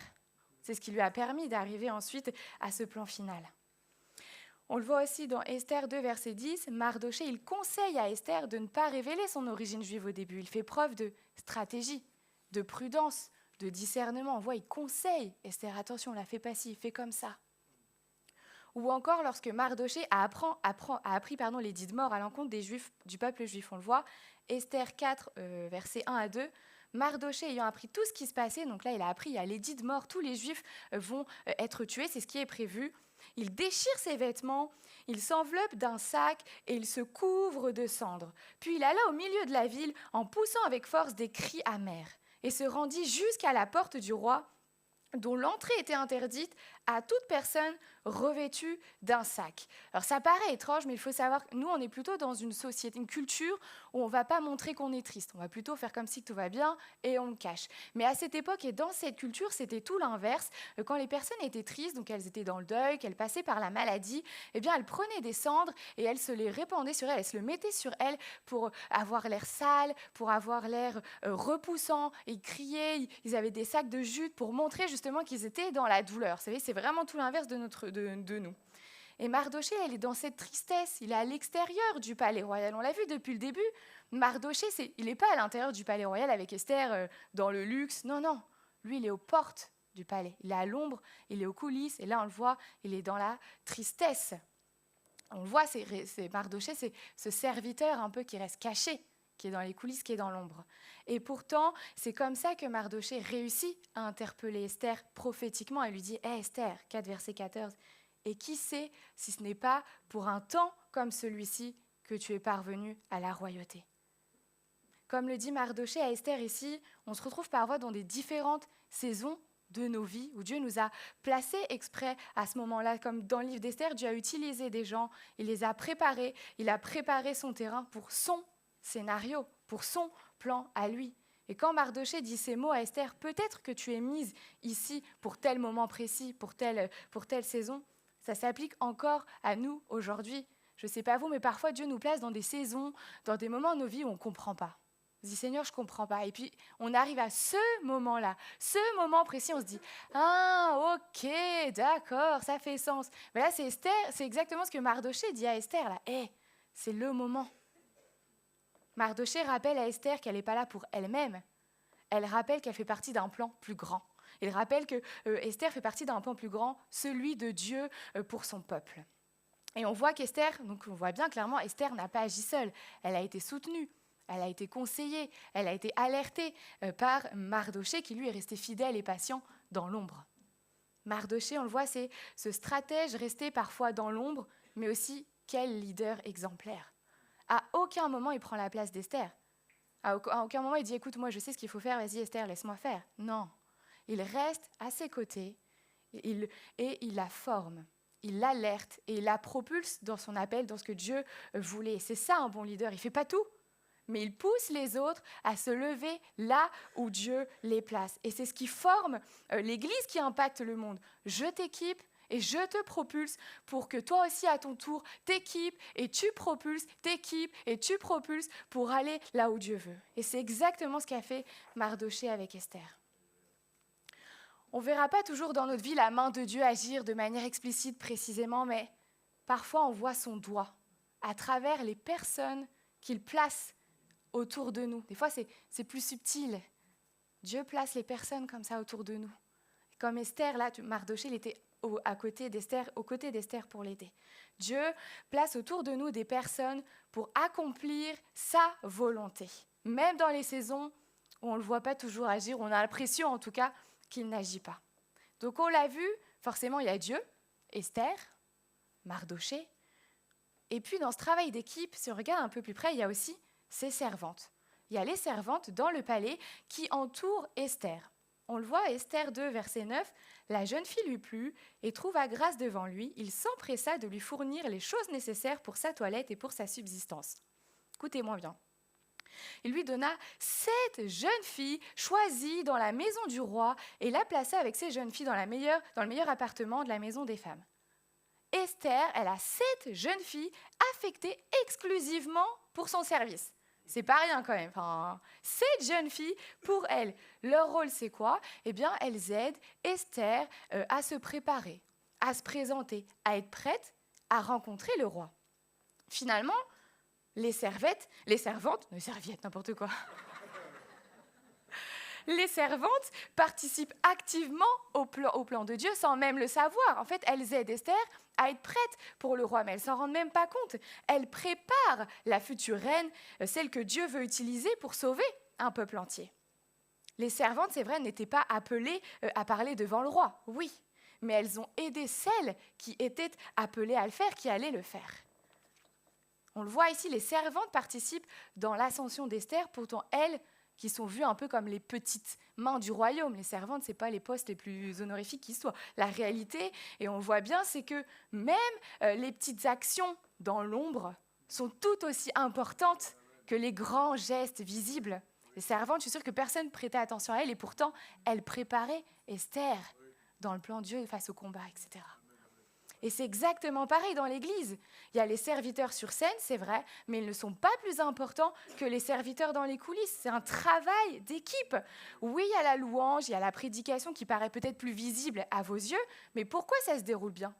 C'est ce qui lui a permis d'arriver ensuite à ce plan final. On le voit aussi dans Esther 2, verset 10, Mardoché, il conseille à Esther de ne pas révéler son origine juive au début. Il fait preuve de stratégie, de prudence, de discernement. On voit, il conseille Esther, attention, on la fait pas ci, fais comme ça. Ou encore lorsque Mardoché a appris l'édit de mort à l'encontre des Juifs, du peuple juif. On le voit, Esther 4, versets 1 à 2, Mardoché ayant appris tout ce qui se passait, donc là il a appris, il y a l'édit de mort, tous les Juifs vont être tués, c'est ce qui est prévu. Il déchire ses vêtements, il s'enveloppe d'un sac et il se couvre de cendres. Puis il alla au milieu de la ville en poussant avec force des cris amers et se rendit jusqu'à la porte du roi, dont l'entrée était interdite à toute personne revêtue d'un sac. Alors ça paraît étrange, mais il faut savoir que nous, on est plutôt dans une société, une culture où on ne va pas montrer qu'on est triste. On va plutôt faire comme si tout va bien et on le cache. Mais à cette époque et dans cette culture, c'était tout l'inverse. Quand les personnes étaient tristes, donc elles étaient dans le deuil, qu'elles passaient par la maladie, eh bien elles prenaient des cendres et elles se les répandaient sur elles, elles se le mettaient sur elles pour avoir l'air sale, pour avoir l'air repoussant. Ils criaient, ils avaient des sacs de jute pour montrer justement qu'ils étaient dans la douleur. Vous savez, c'est vraiment tout l'inverse de nous. Et Mardoché, il est dans cette tristesse, il est à l'extérieur du palais royal. On l'a vu depuis le début. Mardoché, il n'est pas à l'intérieur du palais royal avec Esther dans le luxe. Non, non. Lui, il est aux portes du palais. Il est à l'ombre, il est aux coulisses. Et là, on le voit, il est dans la tristesse. On le voit, c'est Mardoché, c'est ce serviteur un peu qui reste caché, qui est dans les coulisses, qui est dans l'ombre. Et pourtant, c'est comme ça que Mardoché réussit à interpeller Esther prophétiquement. Elle lui dit « Hé Esther », 4 verset 14, « Et qui sait si ce n'est pas pour un temps comme celui-ci que tu es parvenu à la royauté ?» Comme le dit Mardoché à Esther ici, on se retrouve parfois dans des différentes saisons de nos vies, où Dieu nous a placés exprès à ce moment-là. Comme dans le livre d'Esther, Dieu a utilisé des gens, il les a préparés, il a préparé son terrain pour son scénario, pour son plan à lui. Et quand Mardoché dit ces mots à Esther, peut-être que tu es mise ici pour tel moment précis, pour telle saison, ça s'applique encore à nous aujourd'hui. Je ne sais pas vous, mais parfois Dieu nous place dans des saisons, dans des moments de nos vies où on ne comprend pas. On se dit, Seigneur, je ne comprends pas. Et puis, on arrive à ce moment-là, ce moment précis, on se dit, ah, ok, d'accord, ça fait sens. Mais là, c'est Esther, c'est exactement ce que Mardoché dit à Esther, là. Hey, c'est le moment. Mardoché rappelle à Esther qu'elle n'est pas là pour elle-même. Elle rappelle qu'elle fait partie d'un plan plus grand. Il rappelle que Esther fait partie d'un plan plus grand, celui de Dieu pour son peuple. Et on voit qu'Esther, donc on voit bien clairement, Esther n'a pas agi seule. Elle a été soutenue, elle a été conseillée, elle a été alertée par Mardoché qui lui est resté fidèle et patient dans l'ombre. Mardoché, on le voit, c'est ce stratège resté parfois dans l'ombre, mais aussi quel leader exemplaire. À aucun moment il prend la place d'Esther. À aucun moment il dit « Écoute, moi je sais ce qu'il faut faire, vas-y Esther, laisse-moi faire ». Non, il reste à ses côtés et il la forme, il l'alerte et il la propulse dans son appel, dans ce que Dieu voulait. C'est ça un bon leader, il ne fait pas tout, mais il pousse les autres à se lever là où Dieu les place. Et c'est ce qui forme l'Église qui impacte le monde. Je t'équipe et je te propulse pour que toi aussi à ton tour t'équipes et tu propulses, t'équipes et tu propulses pour aller là où Dieu veut. Et c'est exactement ce qu'a fait Mardoché avec Esther. On ne verra pas toujours dans notre vie la main de Dieu agir de manière explicite précisément, mais parfois on voit son doigt à travers les personnes qu'il place autour de nous. Des fois c'est plus subtil. Dieu place les personnes comme ça autour de nous. Comme Esther, là, Mardoché, il était aux côtés d'Esther pour l'aider. Dieu place autour de nous des personnes pour accomplir sa volonté. Même dans les saisons où on ne le voit pas toujours agir, on a l'impression en tout cas qu'il n'agit pas. Donc on l'a vu, forcément il y a Dieu, Esther, Mardoché, et puis dans ce travail d'équipe, si on regarde un peu plus près, il y a aussi ses servantes. Il y a les servantes dans le palais qui entourent Esther. On le voit, Esther 2, verset 9, « La jeune fille lui plut et trouva grâce devant lui. Il s'empressa de lui fournir les choses nécessaires pour sa toilette et pour sa subsistance. » Écoutez-moi bien. Il lui donna 7 jeunes filles choisies dans la maison du roi et la plaça avec ces jeunes filles dans le meilleur appartement de la maison des femmes. Esther, elle a 7 jeunes filles affectées exclusivement pour son service. C'est pas rien quand même. 7 jeunes filles pour elle. Leur rôle, c'est quoi ? Eh bien, elles aident Esther à se préparer, à se présenter, à être prête à rencontrer le roi. Finalement, les servantes, n'importe quoi. Les servantes participent activement au plan de Dieu sans même le savoir. En fait, elles aident Esther à être prête pour le roi, mais elles ne s'en rendent même pas compte. Elles préparent la future reine, celle que Dieu veut utiliser pour sauver un peuple entier. Les servantes, c'est vrai, n'étaient pas appelées à parler devant le roi, oui, mais elles ont aidé celles qui étaient appelées à le faire, qui allaient le faire. On le voit ici, les servantes participent dans l'ascension d'Esther, pourtant elles, qui sont vues un peu comme les petites mains du royaume. Les servantes, ce n'est pas les postes les plus honorifiques qui soient. La réalité, et on le voit bien, c'est que même les petites actions dans l'ombre sont tout aussi importantes que les grands gestes visibles. Les servantes, je suis sûre que personne ne prêtait attention à elles, et pourtant, elles préparaient Esther dans le plan de Dieu face au combat, etc. Et c'est exactement pareil dans l'Église. Il y a les serviteurs sur scène, c'est vrai, mais ils ne sont pas plus importants que les serviteurs dans les coulisses. C'est un travail d'équipe. Oui, il y a la louange, il y a la prédication qui paraît peut-être plus visible à vos yeux, mais pourquoi ça se déroule bien ?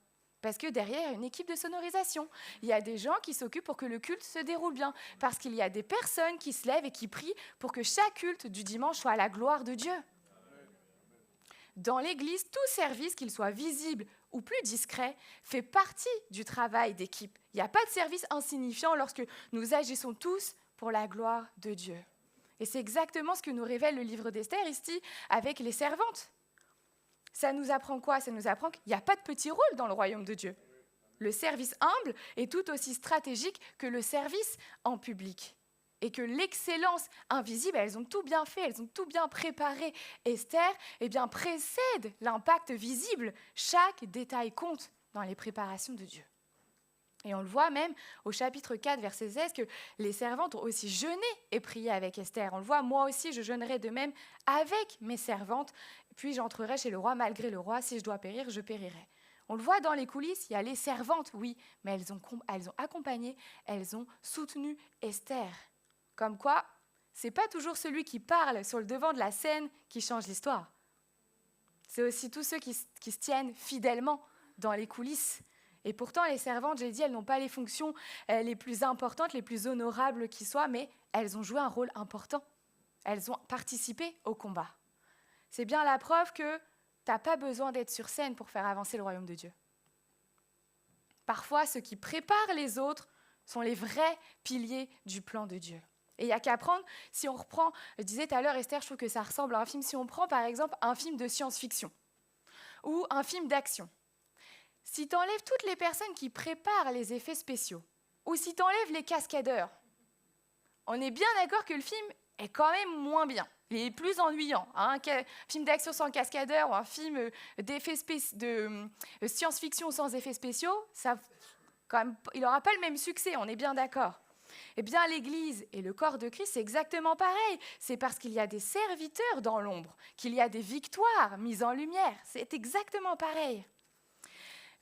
Parce que derrière, il y a une équipe de sonorisation. Il y a des gens qui s'occupent pour que le culte se déroule bien. Parce qu'il y a des personnes qui se lèvent et qui prient pour que chaque culte du dimanche soit à la gloire de Dieu. Dans l'Église, tout service, qu'il soit visible ou plus discret, fait partie du travail d'équipe. Il n'y a pas de service insignifiant lorsque nous agissons tous pour la gloire de Dieu. Et c'est exactement ce que nous révèle le livre d'Esther ici avec les servantes. Ça nous apprend quoi? Ça nous apprend qu'il n'y a pas de petit rôle dans le royaume de Dieu. Le service humble est tout aussi stratégique que le service en public. Et que l'excellence invisible, elles ont tout bien fait, elles ont tout bien préparé. Esther, précède l'impact visible. Chaque détail compte dans les préparations de Dieu. Et on le voit même au chapitre 4, verset 16, que les servantes ont aussi jeûné et prié avec Esther. On le voit, moi aussi, je jeûnerai de même avec mes servantes, puis j'entrerai chez le roi malgré le roi. Si je dois périr, je périrai. On le voit dans les coulisses, il y a les servantes, oui, mais elles ont accompagné, elles ont soutenu Esther. Comme quoi, ce n'est pas toujours celui qui parle sur le devant de la scène qui change l'histoire. C'est aussi tous ceux qui se tiennent fidèlement dans les coulisses. Et pourtant, les servantes, j'ai dit, elles n'ont pas les fonctions les plus importantes, les plus honorables qui soient, mais elles ont joué un rôle important. Elles ont participé au combat. C'est bien la preuve que tu n'as pas besoin d'être sur scène pour faire avancer le royaume de Dieu. Parfois, ceux qui préparent les autres sont les vrais piliers du plan de Dieu. Et il n'y a qu'à prendre, si on reprend, je disais tout à l'heure, Esther, je trouve que ça ressemble à un film, si on prend par exemple un film de science-fiction ou un film d'action. Si tu enlèves toutes les personnes qui préparent les effets spéciaux, ou si tu enlèves les cascadeurs, on est bien d'accord que le film est quand même moins bien. Il est plus ennuyant. Un film d'action sans cascadeur ou un film de science-fiction sans effets spéciaux, il n'aura pas le même succès, on est bien d'accord. Eh bien, l'Église et le corps de Christ, c'est exactement pareil. C'est parce qu'il y a des serviteurs dans l'ombre, qu'il y a des victoires mises en lumière. C'est exactement pareil.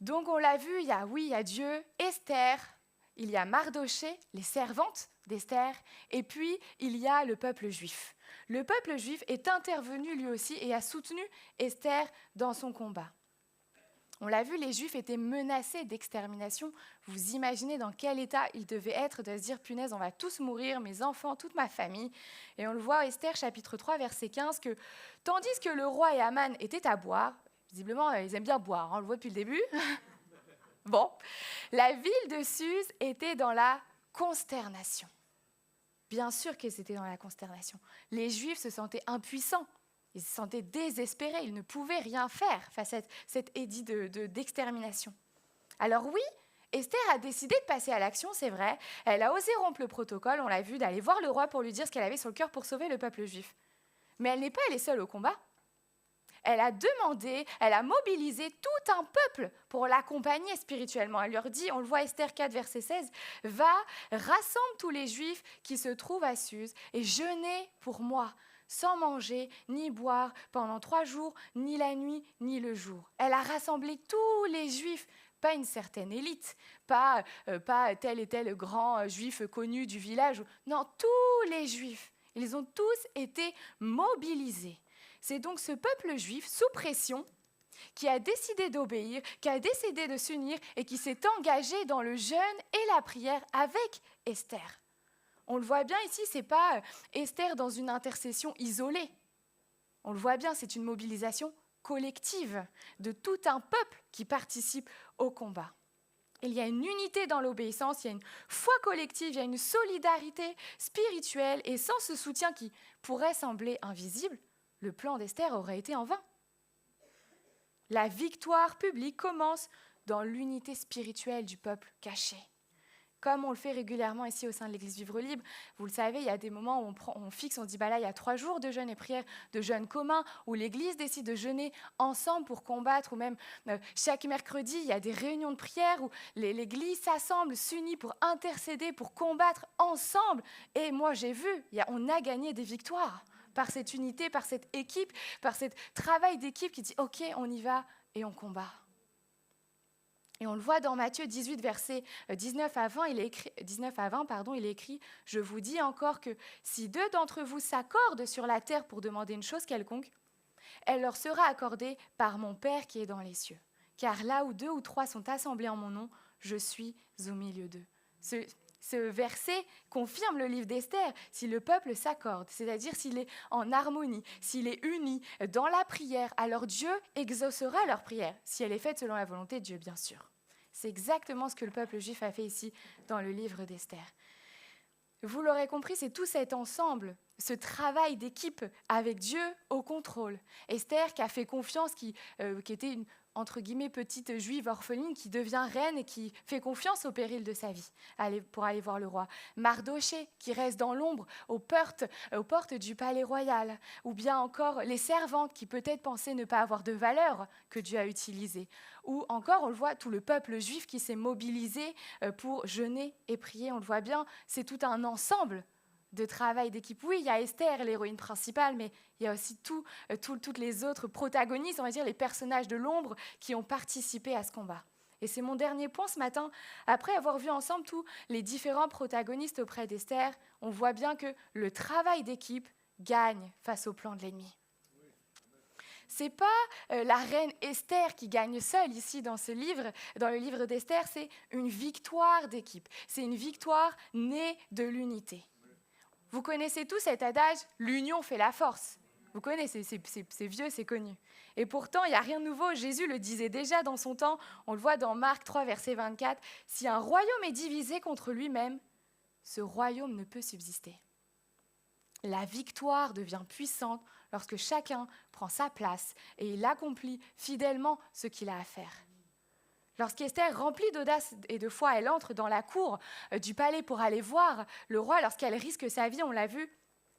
Donc, on l'a vu, il y a Dieu, Esther, il y a Mardoché, les servantes d'Esther, et puis il y a le peuple juif. Le peuple juif est intervenu lui aussi et a soutenu Esther dans son combat. On l'a vu, les Juifs étaient menacés d'extermination. Vous imaginez dans quel état ils devaient être de se dire « Punaise, on va tous mourir, mes enfants, toute ma famille ». Et on le voit, Esther, chapitre 3, verset 15, que tandis que le roi et Aman étaient à boire, visiblement, ils aiment bien boire, on le voit depuis le début. Bon, la ville de Suse était dans la consternation. Bien sûr qu'ils étaient dans la consternation. Les Juifs se sentaient impuissants. Ils se sentaient désespérés, ils ne pouvaient rien faire face à cet édit d'extermination. Alors oui, Esther a décidé de passer à l'action, c'est vrai. Elle a osé rompre le protocole, on l'a vu, d'aller voir le roi pour lui dire ce qu'elle avait sur le cœur pour sauver le peuple juif. Mais elle n'est pas allée seule au combat. Elle a demandé, elle a mobilisé tout un peuple pour l'accompagner spirituellement. Elle leur dit, on le voit Esther 4, verset 16, « Va, rassemble tous les Juifs qui se trouvent à Suse et jeûnez pour moi. » Sans manger ni boire pendant 3 jours, ni la nuit, ni le jour. Elle a rassemblé tous les Juifs, pas une certaine élite, pas tel et tel grand Juif connu du village. Non, tous les Juifs. Ils ont tous été mobilisés. C'est donc ce peuple juif, sous pression, qui a décidé d'obéir, qui a décidé de s'unir et qui s'est engagé dans le jeûne et la prière avec Esther. On le voit bien ici, ce n'est pas Esther dans une intercession isolée. On le voit bien, c'est une mobilisation collective de tout un peuple qui participe au combat. Il y a une unité dans l'obéissance, il y a une foi collective, il y a une solidarité spirituelle. Et sans ce soutien qui pourrait sembler invisible, le plan d'Esther aurait été en vain. La victoire publique commence dans l'unité spirituelle du peuple caché. Comme on le fait régulièrement ici au sein de l'Église Vivre Libre, vous le savez, il y a des moments où on fixe, on se dit, là, il y a 3 jours de jeûne et prière, de jeûne commun, où l'Église décide de jeûner ensemble pour combattre, ou même chaque mercredi, il y a des réunions de prière où l'Église s'assemble, s'unit pour intercéder, pour combattre ensemble. Et moi, j'ai vu, on a gagné des victoires par cette unité, par cette équipe, par ce travail d'équipe qui dit, OK, on y va et on combat. Et on le voit dans Matthieu 18, versets 19 à 20, il est écrit « Je vous dis encore que si 2 d'entre vous s'accordent sur la terre pour demander une chose quelconque, elle leur sera accordée par mon Père qui est dans les cieux. car là où 2 ou 3 sont assemblés en mon nom, je suis au milieu d'eux. Ce verset confirme le livre d'Esther. Si le peuple s'accorde, c'est-à-dire s'il est en harmonie, s'il est uni dans la prière, alors Dieu exaucera leur prière, si elle est faite selon la volonté de Dieu, bien sûr. C'est exactement ce que le peuple juif a fait ici dans le livre d'Esther. Vous l'aurez compris, c'est tout cet ensemble, ce travail d'équipe avec Dieu au contrôle. Esther qui a fait confiance, qui était une, entre guillemets, petite juive orpheline qui devient reine et qui fait confiance au péril de sa vie pour aller voir le roi. Mardoché qui reste dans l'ombre aux portes du palais royal. Ou bien encore les servantes qui peut-être pensaient ne pas avoir de valeur que Dieu a utilisée. Ou encore, on le voit, tout le peuple juif qui s'est mobilisé pour jeûner et prier. On le voit bien, c'est tout un ensemble de travail d'équipe. Oui, il y a Esther, l'héroïne principale, mais il y a aussi toutes les autres protagonistes, on va dire les personnages de l'ombre qui ont participé à ce combat. Et c'est mon dernier point ce matin. Après avoir vu ensemble tous les différents protagonistes auprès d'Esther, on voit bien que le travail d'équipe gagne face au plan de l'ennemi. C'est pas la reine Esther qui gagne seule ici dans ce livre, dans le livre d'Esther, c'est une victoire d'équipe. C'est une victoire née de l'unité. Vous connaissez tous cet adage « l'union fait la force ». Vous connaissez, c'est vieux, c'est connu. Et pourtant, il n'y a rien de nouveau. Jésus le disait déjà dans son temps. On le voit dans Marc 3, verset 24. « Si un royaume est divisé contre lui-même, ce royaume ne peut subsister. » La victoire devient puissante lorsque chacun prend sa place et il accomplit fidèlement ce qu'il a à faire. Lorsqu'Esther, remplie d'audace et de foi, elle entre dans la cour du palais pour aller voir le roi, lorsqu'elle risque sa vie, on l'a vu,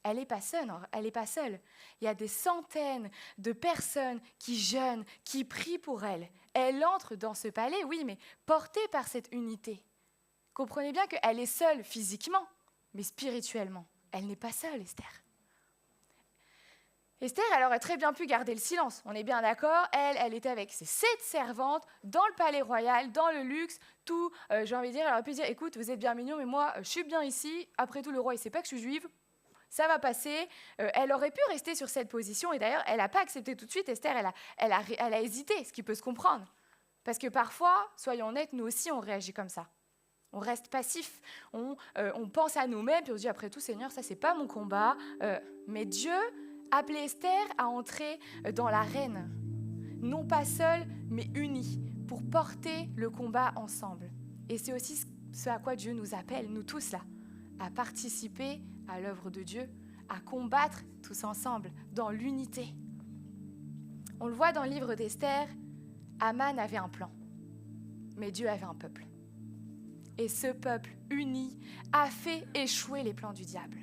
elle n'est pas seule. Il y a des centaines de personnes qui jeûnent, qui prient pour elle. Elle entre dans ce palais, oui, mais portée par cette unité. Comprenez bien qu'elle est seule physiquement, mais spirituellement. Elle n'est pas seule, Esther. Esther, elle aurait très bien pu garder le silence, on est bien d'accord. Elle était avec ses 7 servantes dans le palais royal, dans le luxe, tout. J'ai envie de dire, elle aurait pu dire, écoute, vous êtes bien mignons, mais moi, je suis bien ici. Après tout, le roi, il ne sait pas que je suis juive. Ça va passer. Elle aurait pu rester sur cette position. Et d'ailleurs, elle n'a pas accepté tout de suite. Esther, elle a hésité, ce qui peut se comprendre. Parce que parfois, soyons honnêtes, nous aussi, on réagit comme ça. On reste passif, on pense à nous-mêmes, puis on se dit, après tout, Seigneur, ça, c'est pas mon combat. Mais Dieu appelait Esther à entrer dans l'arène, non pas seule, mais unie, pour porter le combat ensemble. Et c'est aussi ce à quoi Dieu nous appelle, nous tous là, à participer à l'œuvre de Dieu, à combattre tous ensemble, dans l'unité. On le voit dans le livre d'Esther, Aman avait un plan, mais Dieu avait un peuple. Et ce peuple uni a fait échouer les plans du diable.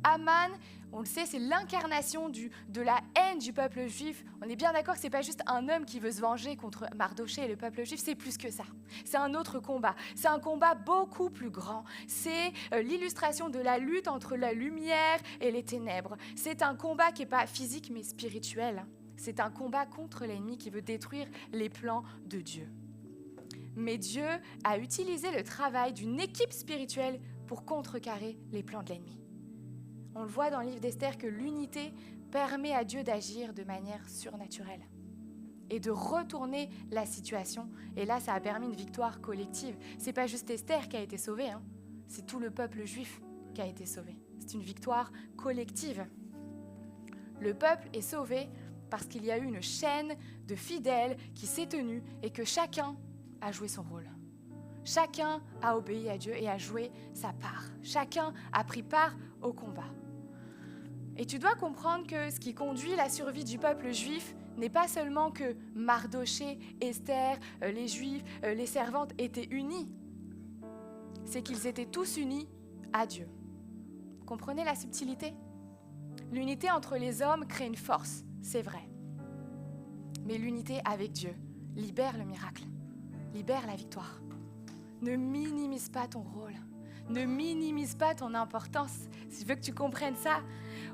Aman, on le sait, c'est l'incarnation de la haine du peuple juif. On est bien d'accord que ce n'est pas juste un homme qui veut se venger contre Mardoché et le peuple juif, c'est plus que ça. C'est un autre combat. C'est un combat beaucoup plus grand. C'est l'illustration de la lutte entre la lumière et les ténèbres. C'est un combat qui n'est pas physique mais spirituel. C'est un combat contre l'ennemi qui veut détruire les plans de Dieu. Mais Dieu a utilisé le travail d'une équipe spirituelle pour contrecarrer les plans de l'ennemi. On le voit dans le livre d'Esther que l'unité permet à Dieu d'agir de manière surnaturelle et de retourner la situation. Et là, ça a permis une victoire collective. Ce n'est pas juste Esther qui a été sauvée, c'est tout le peuple juif qui a été sauvé. C'est une victoire collective. Le peuple est sauvé parce qu'il y a eu une chaîne de fidèles qui s'est tenue et que chacun a joué son rôle. Chacun a obéi à Dieu et a joué sa part. Chacun a pris part au combat. Et tu dois comprendre que ce qui conduit la survie du peuple juif n'est pas seulement que Mardoché, Esther, les Juifs, les servantes étaient unis. C'est qu'ils étaient tous unis à Dieu. Comprenez la subtilité ? L'unité entre les hommes crée une force, c'est vrai. Mais l'unité avec Dieu libère le miracle. Libère la victoire. Ne minimise pas ton rôle. Ne minimise pas ton importance. Si je veux que tu comprennes ça,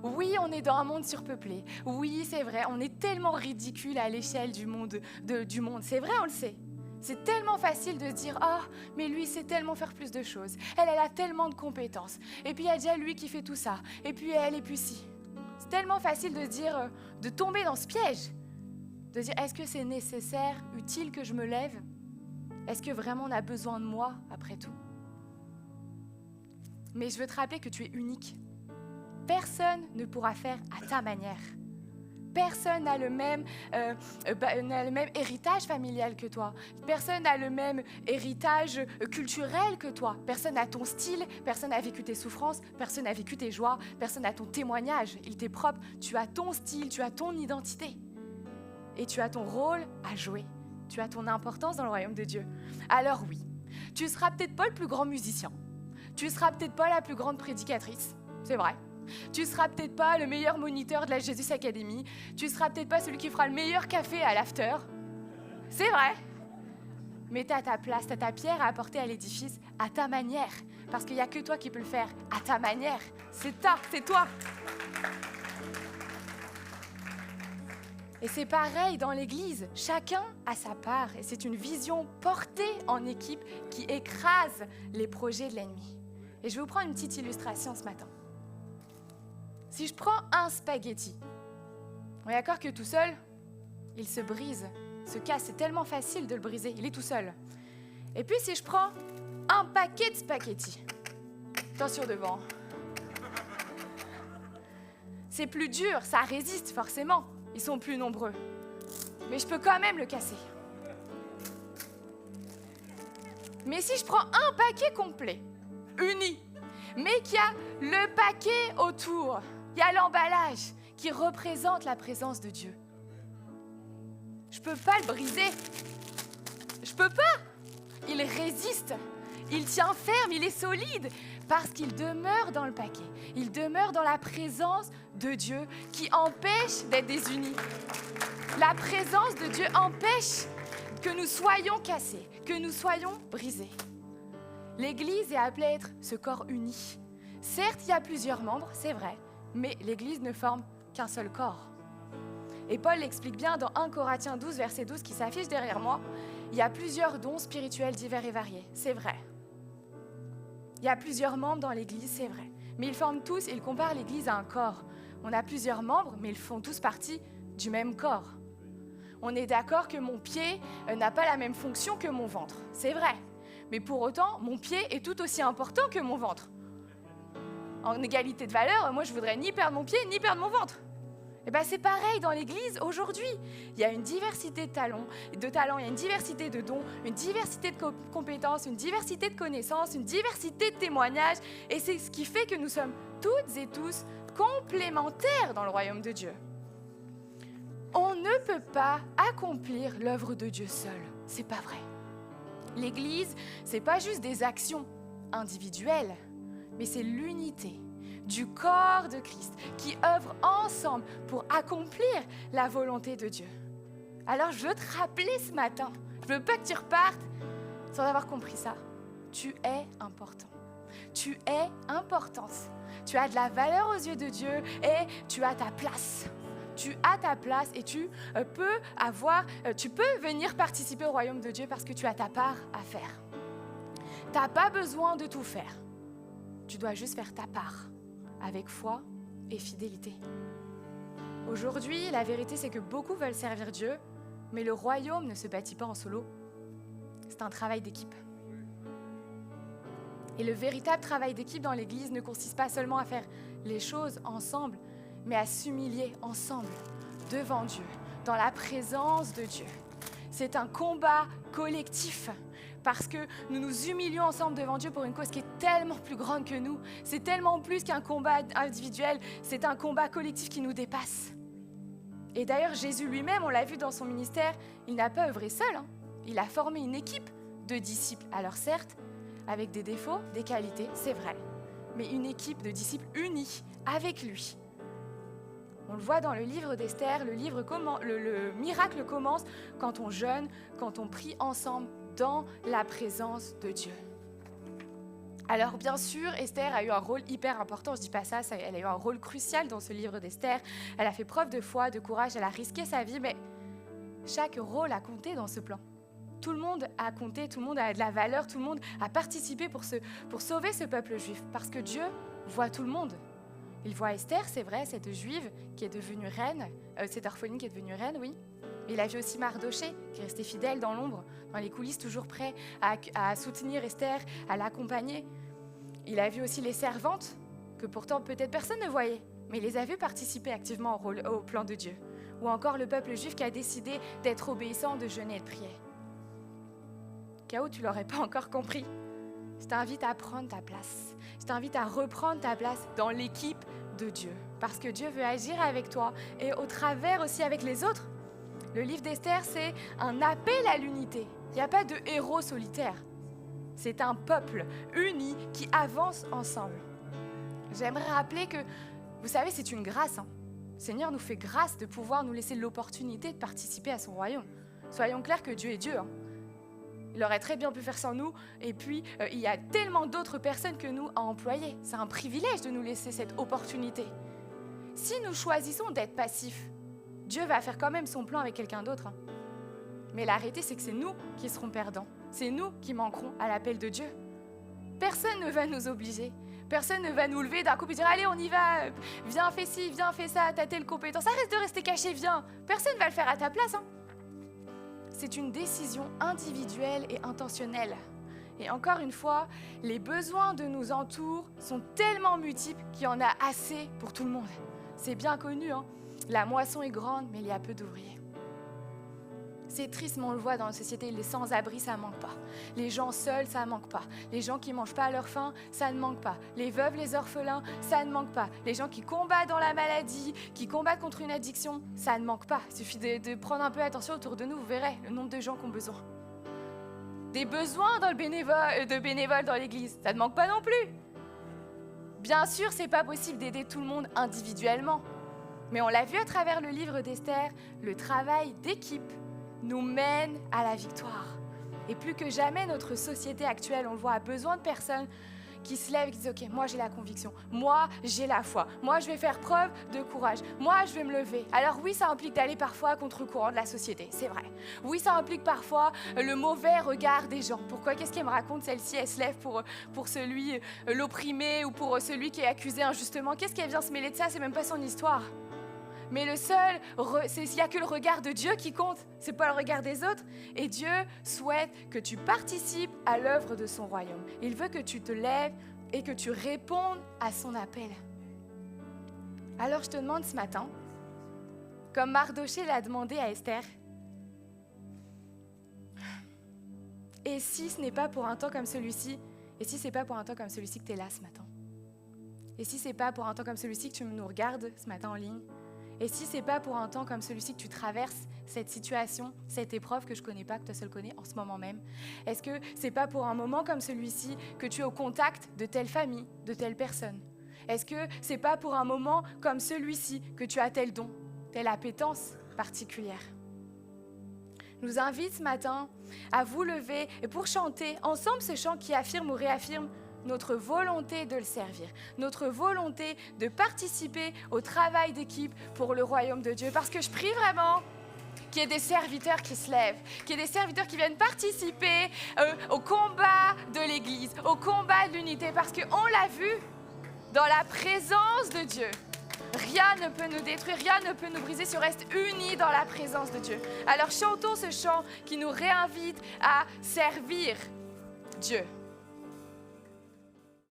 oui, on est dans un monde surpeuplé. Oui, c'est vrai, on est tellement ridicule à l'échelle du monde. C'est vrai, on le sait. C'est tellement facile de se dire « Ah, mais lui, sait tellement faire plus de choses. Elle a tellement de compétences. Et puis, il y a déjà lui qui fait tout ça. Et puis elle, et puis si. » C'est tellement facile de se dire, de tomber dans ce piège. de dire, est-ce que c'est nécessaire, utile que je me lève? Est-ce que vraiment on a besoin de moi, après tout? Mais je veux te rappeler que tu es unique. Personne ne pourra faire à ta manière. Personne n'a le même héritage familial que toi. Personne n'a le même héritage culturel que toi. Personne n'a ton style, personne n'a vécu tes souffrances, personne n'a vécu tes joies, personne n'a ton témoignage. Il t'est propre. Tu as ton style, tu as ton identité. Et tu as ton rôle à jouer. Tu as ton importance dans le royaume de Dieu. Alors oui, tu ne seras peut-être pas le plus grand musicien. Tu ne seras peut-être pas la plus grande prédicatrice. C'est vrai. Tu ne seras peut-être pas le meilleur moniteur de la Jesus Academy. Tu ne seras peut-être pas celui qui fera le meilleur café à l'after. C'est vrai. Mais tu as ta place, tu as ta pierre à apporter à l'édifice à ta manière. Parce qu'il n'y a que toi qui peux le faire à ta manière. C'est toi. Et c'est pareil dans l'Église. Chacun a sa part. Et c'est une vision portée en équipe qui écrase les projets de l'ennemi. Et je vais vous prendre une petite illustration ce matin. Si je prends un spaghetti, on est d'accord que tout seul, il se brise, se casse. C'est tellement facile de le briser, il est tout seul. Et puis si je prends un paquet de spaghettis, attention devant, c'est plus dur, ça résiste forcément, ils sont plus nombreux. Mais je peux quand même le casser. Mais si je prends un paquet complet, uni, mais qu'il y a le paquet autour, il y a l'emballage qui représente la présence de Dieu. Je ne peux pas le briser. Je ne peux pas. Il résiste. Il tient ferme, il est solide parce qu'il demeure dans le paquet. Il demeure dans la présence de Dieu qui empêche d'être désunis. La présence de Dieu empêche que nous soyons cassés, que nous soyons brisés. L'Église est appelée à être ce corps uni. Certes, il y a plusieurs membres, c'est vrai, mais l'Église ne forme qu'un seul corps. Et Paul l'explique bien dans 1 Corinthiens 12, verset 12, qui s'affiche derrière moi. Il y a plusieurs dons spirituels divers et variés, c'est vrai. Il y a plusieurs membres dans l'Église, c'est vrai. Mais ils forment tous, ils comparent l'Église à un corps. On a plusieurs membres, mais ils font tous partie du même corps. On est d'accord que mon pied n'a pas la même fonction que mon ventre, c'est vrai. Mais pour autant, mon pied est tout aussi important que mon ventre. En égalité de valeur, moi je voudrais ni perdre mon pied, ni perdre mon ventre. Et bien c'est pareil dans l'Église aujourd'hui. Il y a une diversité de talents, il y a une diversité de dons, une diversité de compétences, une diversité de connaissances, une diversité de témoignages. Et c'est ce qui fait que nous sommes toutes et tous complémentaires dans le royaume de Dieu. On ne peut pas accomplir l'œuvre de Dieu seul. C'est pas vrai. L'Église, c'est pas juste des actions individuelles, mais c'est l'unité du corps de Christ qui œuvre ensemble pour accomplir la volonté de Dieu. Alors je veux te rappeler ce matin, je veux pas que tu repartes sans avoir compris ça. Tu es important. Tu es importante. Tu as de la valeur aux yeux de Dieu et tu as ta place. Tu as ta place et tu peux venir participer au royaume de Dieu parce que tu as ta part à faire. Tu n'as pas besoin de tout faire. Tu dois juste faire ta part avec foi et fidélité. Aujourd'hui, la vérité, c'est que beaucoup veulent servir Dieu, mais le royaume ne se bâtit pas en solo. C'est un travail d'équipe. Et le véritable travail d'équipe dans l'Église ne consiste pas seulement à faire les choses ensemble, mais à s'humilier ensemble devant Dieu, dans la présence de Dieu. C'est un combat collectif parce que nous nous humilions ensemble devant Dieu pour une cause qui est tellement plus grande que nous. C'est tellement plus qu'un combat individuel, c'est un combat collectif qui nous dépasse. Et d'ailleurs, Jésus lui-même, on l'a vu dans son ministère, il n'a pas œuvré seul. Il a formé une équipe de disciples. Alors certes, avec des défauts, des qualités, c'est vrai, mais une équipe de disciples unis avec lui. On le voit dans le livre d'Esther, le miracle commence quand on jeûne, quand on prie ensemble dans la présence de Dieu. Alors bien sûr, Esther a eu un rôle hyper important, je dis pas ça, elle a eu un rôle crucial dans ce livre d'Esther. Elle a fait preuve de foi, de courage, elle a risqué sa vie, mais chaque rôle a compté dans ce plan. Tout le monde a compté, tout le monde a de la valeur, tout le monde a participé pour sauver ce peuple juif, parce que Dieu voit tout le monde. Il voit Esther, c'est vrai, cette juive qui est devenue reine, cette orpheline qui est devenue reine, oui. Il a vu aussi Mardoché, qui restait fidèle dans l'ombre, dans les coulisses, toujours prêt à soutenir Esther, à l'accompagner. Il a vu aussi les servantes, que pourtant peut-être personne ne voyait, mais il les a vues participer activement au plan de Dieu. Ou encore le peuple juif qui a décidé d'être obéissant, de jeûner et de prier. K.O., tu ne l'aurais pas encore compris. Je t'invite à prendre ta place. Je t'invite à reprendre ta place dans l'équipe de Dieu. Parce que Dieu veut agir avec toi et au travers aussi avec les autres. Le livre d'Esther, c'est un appel à l'unité. Il n'y a pas de héros solitaires. C'est un peuple uni qui avance ensemble. J'aimerais rappeler que, vous savez, c'est une grâce. Le Seigneur nous fait grâce de pouvoir nous laisser l'opportunité de participer à son royaume. Soyons clairs que Dieu est Dieu. Il aurait très bien pu faire sans nous. Et puis, il y a tellement d'autres personnes que nous à employer. C'est un privilège de nous laisser cette opportunité. Si nous choisissons d'être passifs, Dieu va faire quand même son plan avec quelqu'un d'autre. Mais la réalité, c'est que c'est nous qui serons perdants. C'est nous qui manquerons à l'appel de Dieu. Personne ne va nous obliger. Personne ne va nous lever d'un coup et dire « Allez, on y va, viens, fais ci, viens, fais ça, t'as telle compétence. Arrête de rester caché, viens. » Personne ne va le faire à ta place. C'est une décision individuelle et intentionnelle. Et encore une fois, les besoins de nos entours sont tellement multiples qu'il y en a assez pour tout le monde. C'est bien connu, La moisson est grande, mais il y a peu d'ouvriers. C'est triste, mais on le voit dans la société, les sans-abri, ça ne manque pas. Les gens seuls, ça ne manque pas. Les gens qui ne mangent pas à leur faim, ça ne manque pas. Les veuves, les orphelins, ça ne manque pas. Les gens qui combattent dans la maladie, qui combattent contre une addiction, ça ne manque pas. Il suffit de prendre un peu attention autour de nous, vous verrez le nombre de gens qui ont besoin. Des besoins dans de bénévoles dans l'église, ça ne manque pas non plus. Bien sûr, ce n'est pas possible d'aider tout le monde individuellement. Mais on l'a vu à travers le livre d'Esther, le travail d'équipe nous mène à la victoire. Et plus que jamais, notre société actuelle, on le voit, a besoin de personnes qui se lèvent et qui disent « Ok, moi j'ai la conviction, moi j'ai la foi, moi je vais faire preuve de courage, moi je vais me lever. » Alors oui, ça implique d'aller parfois à contre-courant de la société, c'est vrai. Oui, ça implique parfois le mauvais regard des gens. Pourquoi? Qu'est-ce qu'elle me raconte celle-ci? Elle se lève pour celui, l'opprimé ou pour celui qui est accusé injustement. Qu'est-ce qu'elle vient se mêler de ça? C'est même pas son histoire. Mais il n'y a que le regard de Dieu qui compte, c'est pas le regard des autres. Et Dieu souhaite que tu participes à l'œuvre de son royaume. Il veut que tu te lèves et que tu répondes à son appel. Alors je te demande ce matin, comme Mardoché l'a demandé à Esther, et si ce n'est pas pour un temps comme celui-ci, et si c'est pas pour un temps comme celui-ci que tu es là ce matin? Et si c'est pas pour un temps comme celui-ci que tu nous regardes ce matin en ligne? Et si c'est pas pour un temps comme celui-ci que tu traverses cette situation, cette épreuve que je connais pas, que toi seul connais en ce moment même? Est-ce que c'est pas pour un moment comme celui-ci que tu es au contact de telle famille, de telle personne? Est-ce que c'est pas pour un moment comme celui-ci que tu as tel don, telle appétence particulière? Je nous invite ce matin à vous lever et pour chanter ensemble ce chant qui affirme ou réaffirme notre volonté de le servir, notre volonté de participer au travail d'équipe pour le royaume de Dieu. Parce que je prie vraiment qu'il y ait des serviteurs qui se lèvent, qu'il y ait des serviteurs qui viennent participer au combat de l'Église, au combat de l'unité. Parce qu'on l'a vu, dans la présence de Dieu, rien ne peut nous détruire, rien ne peut nous briser si on reste unis dans la présence de Dieu. Alors chantons ce chant qui nous réinvite à servir Dieu.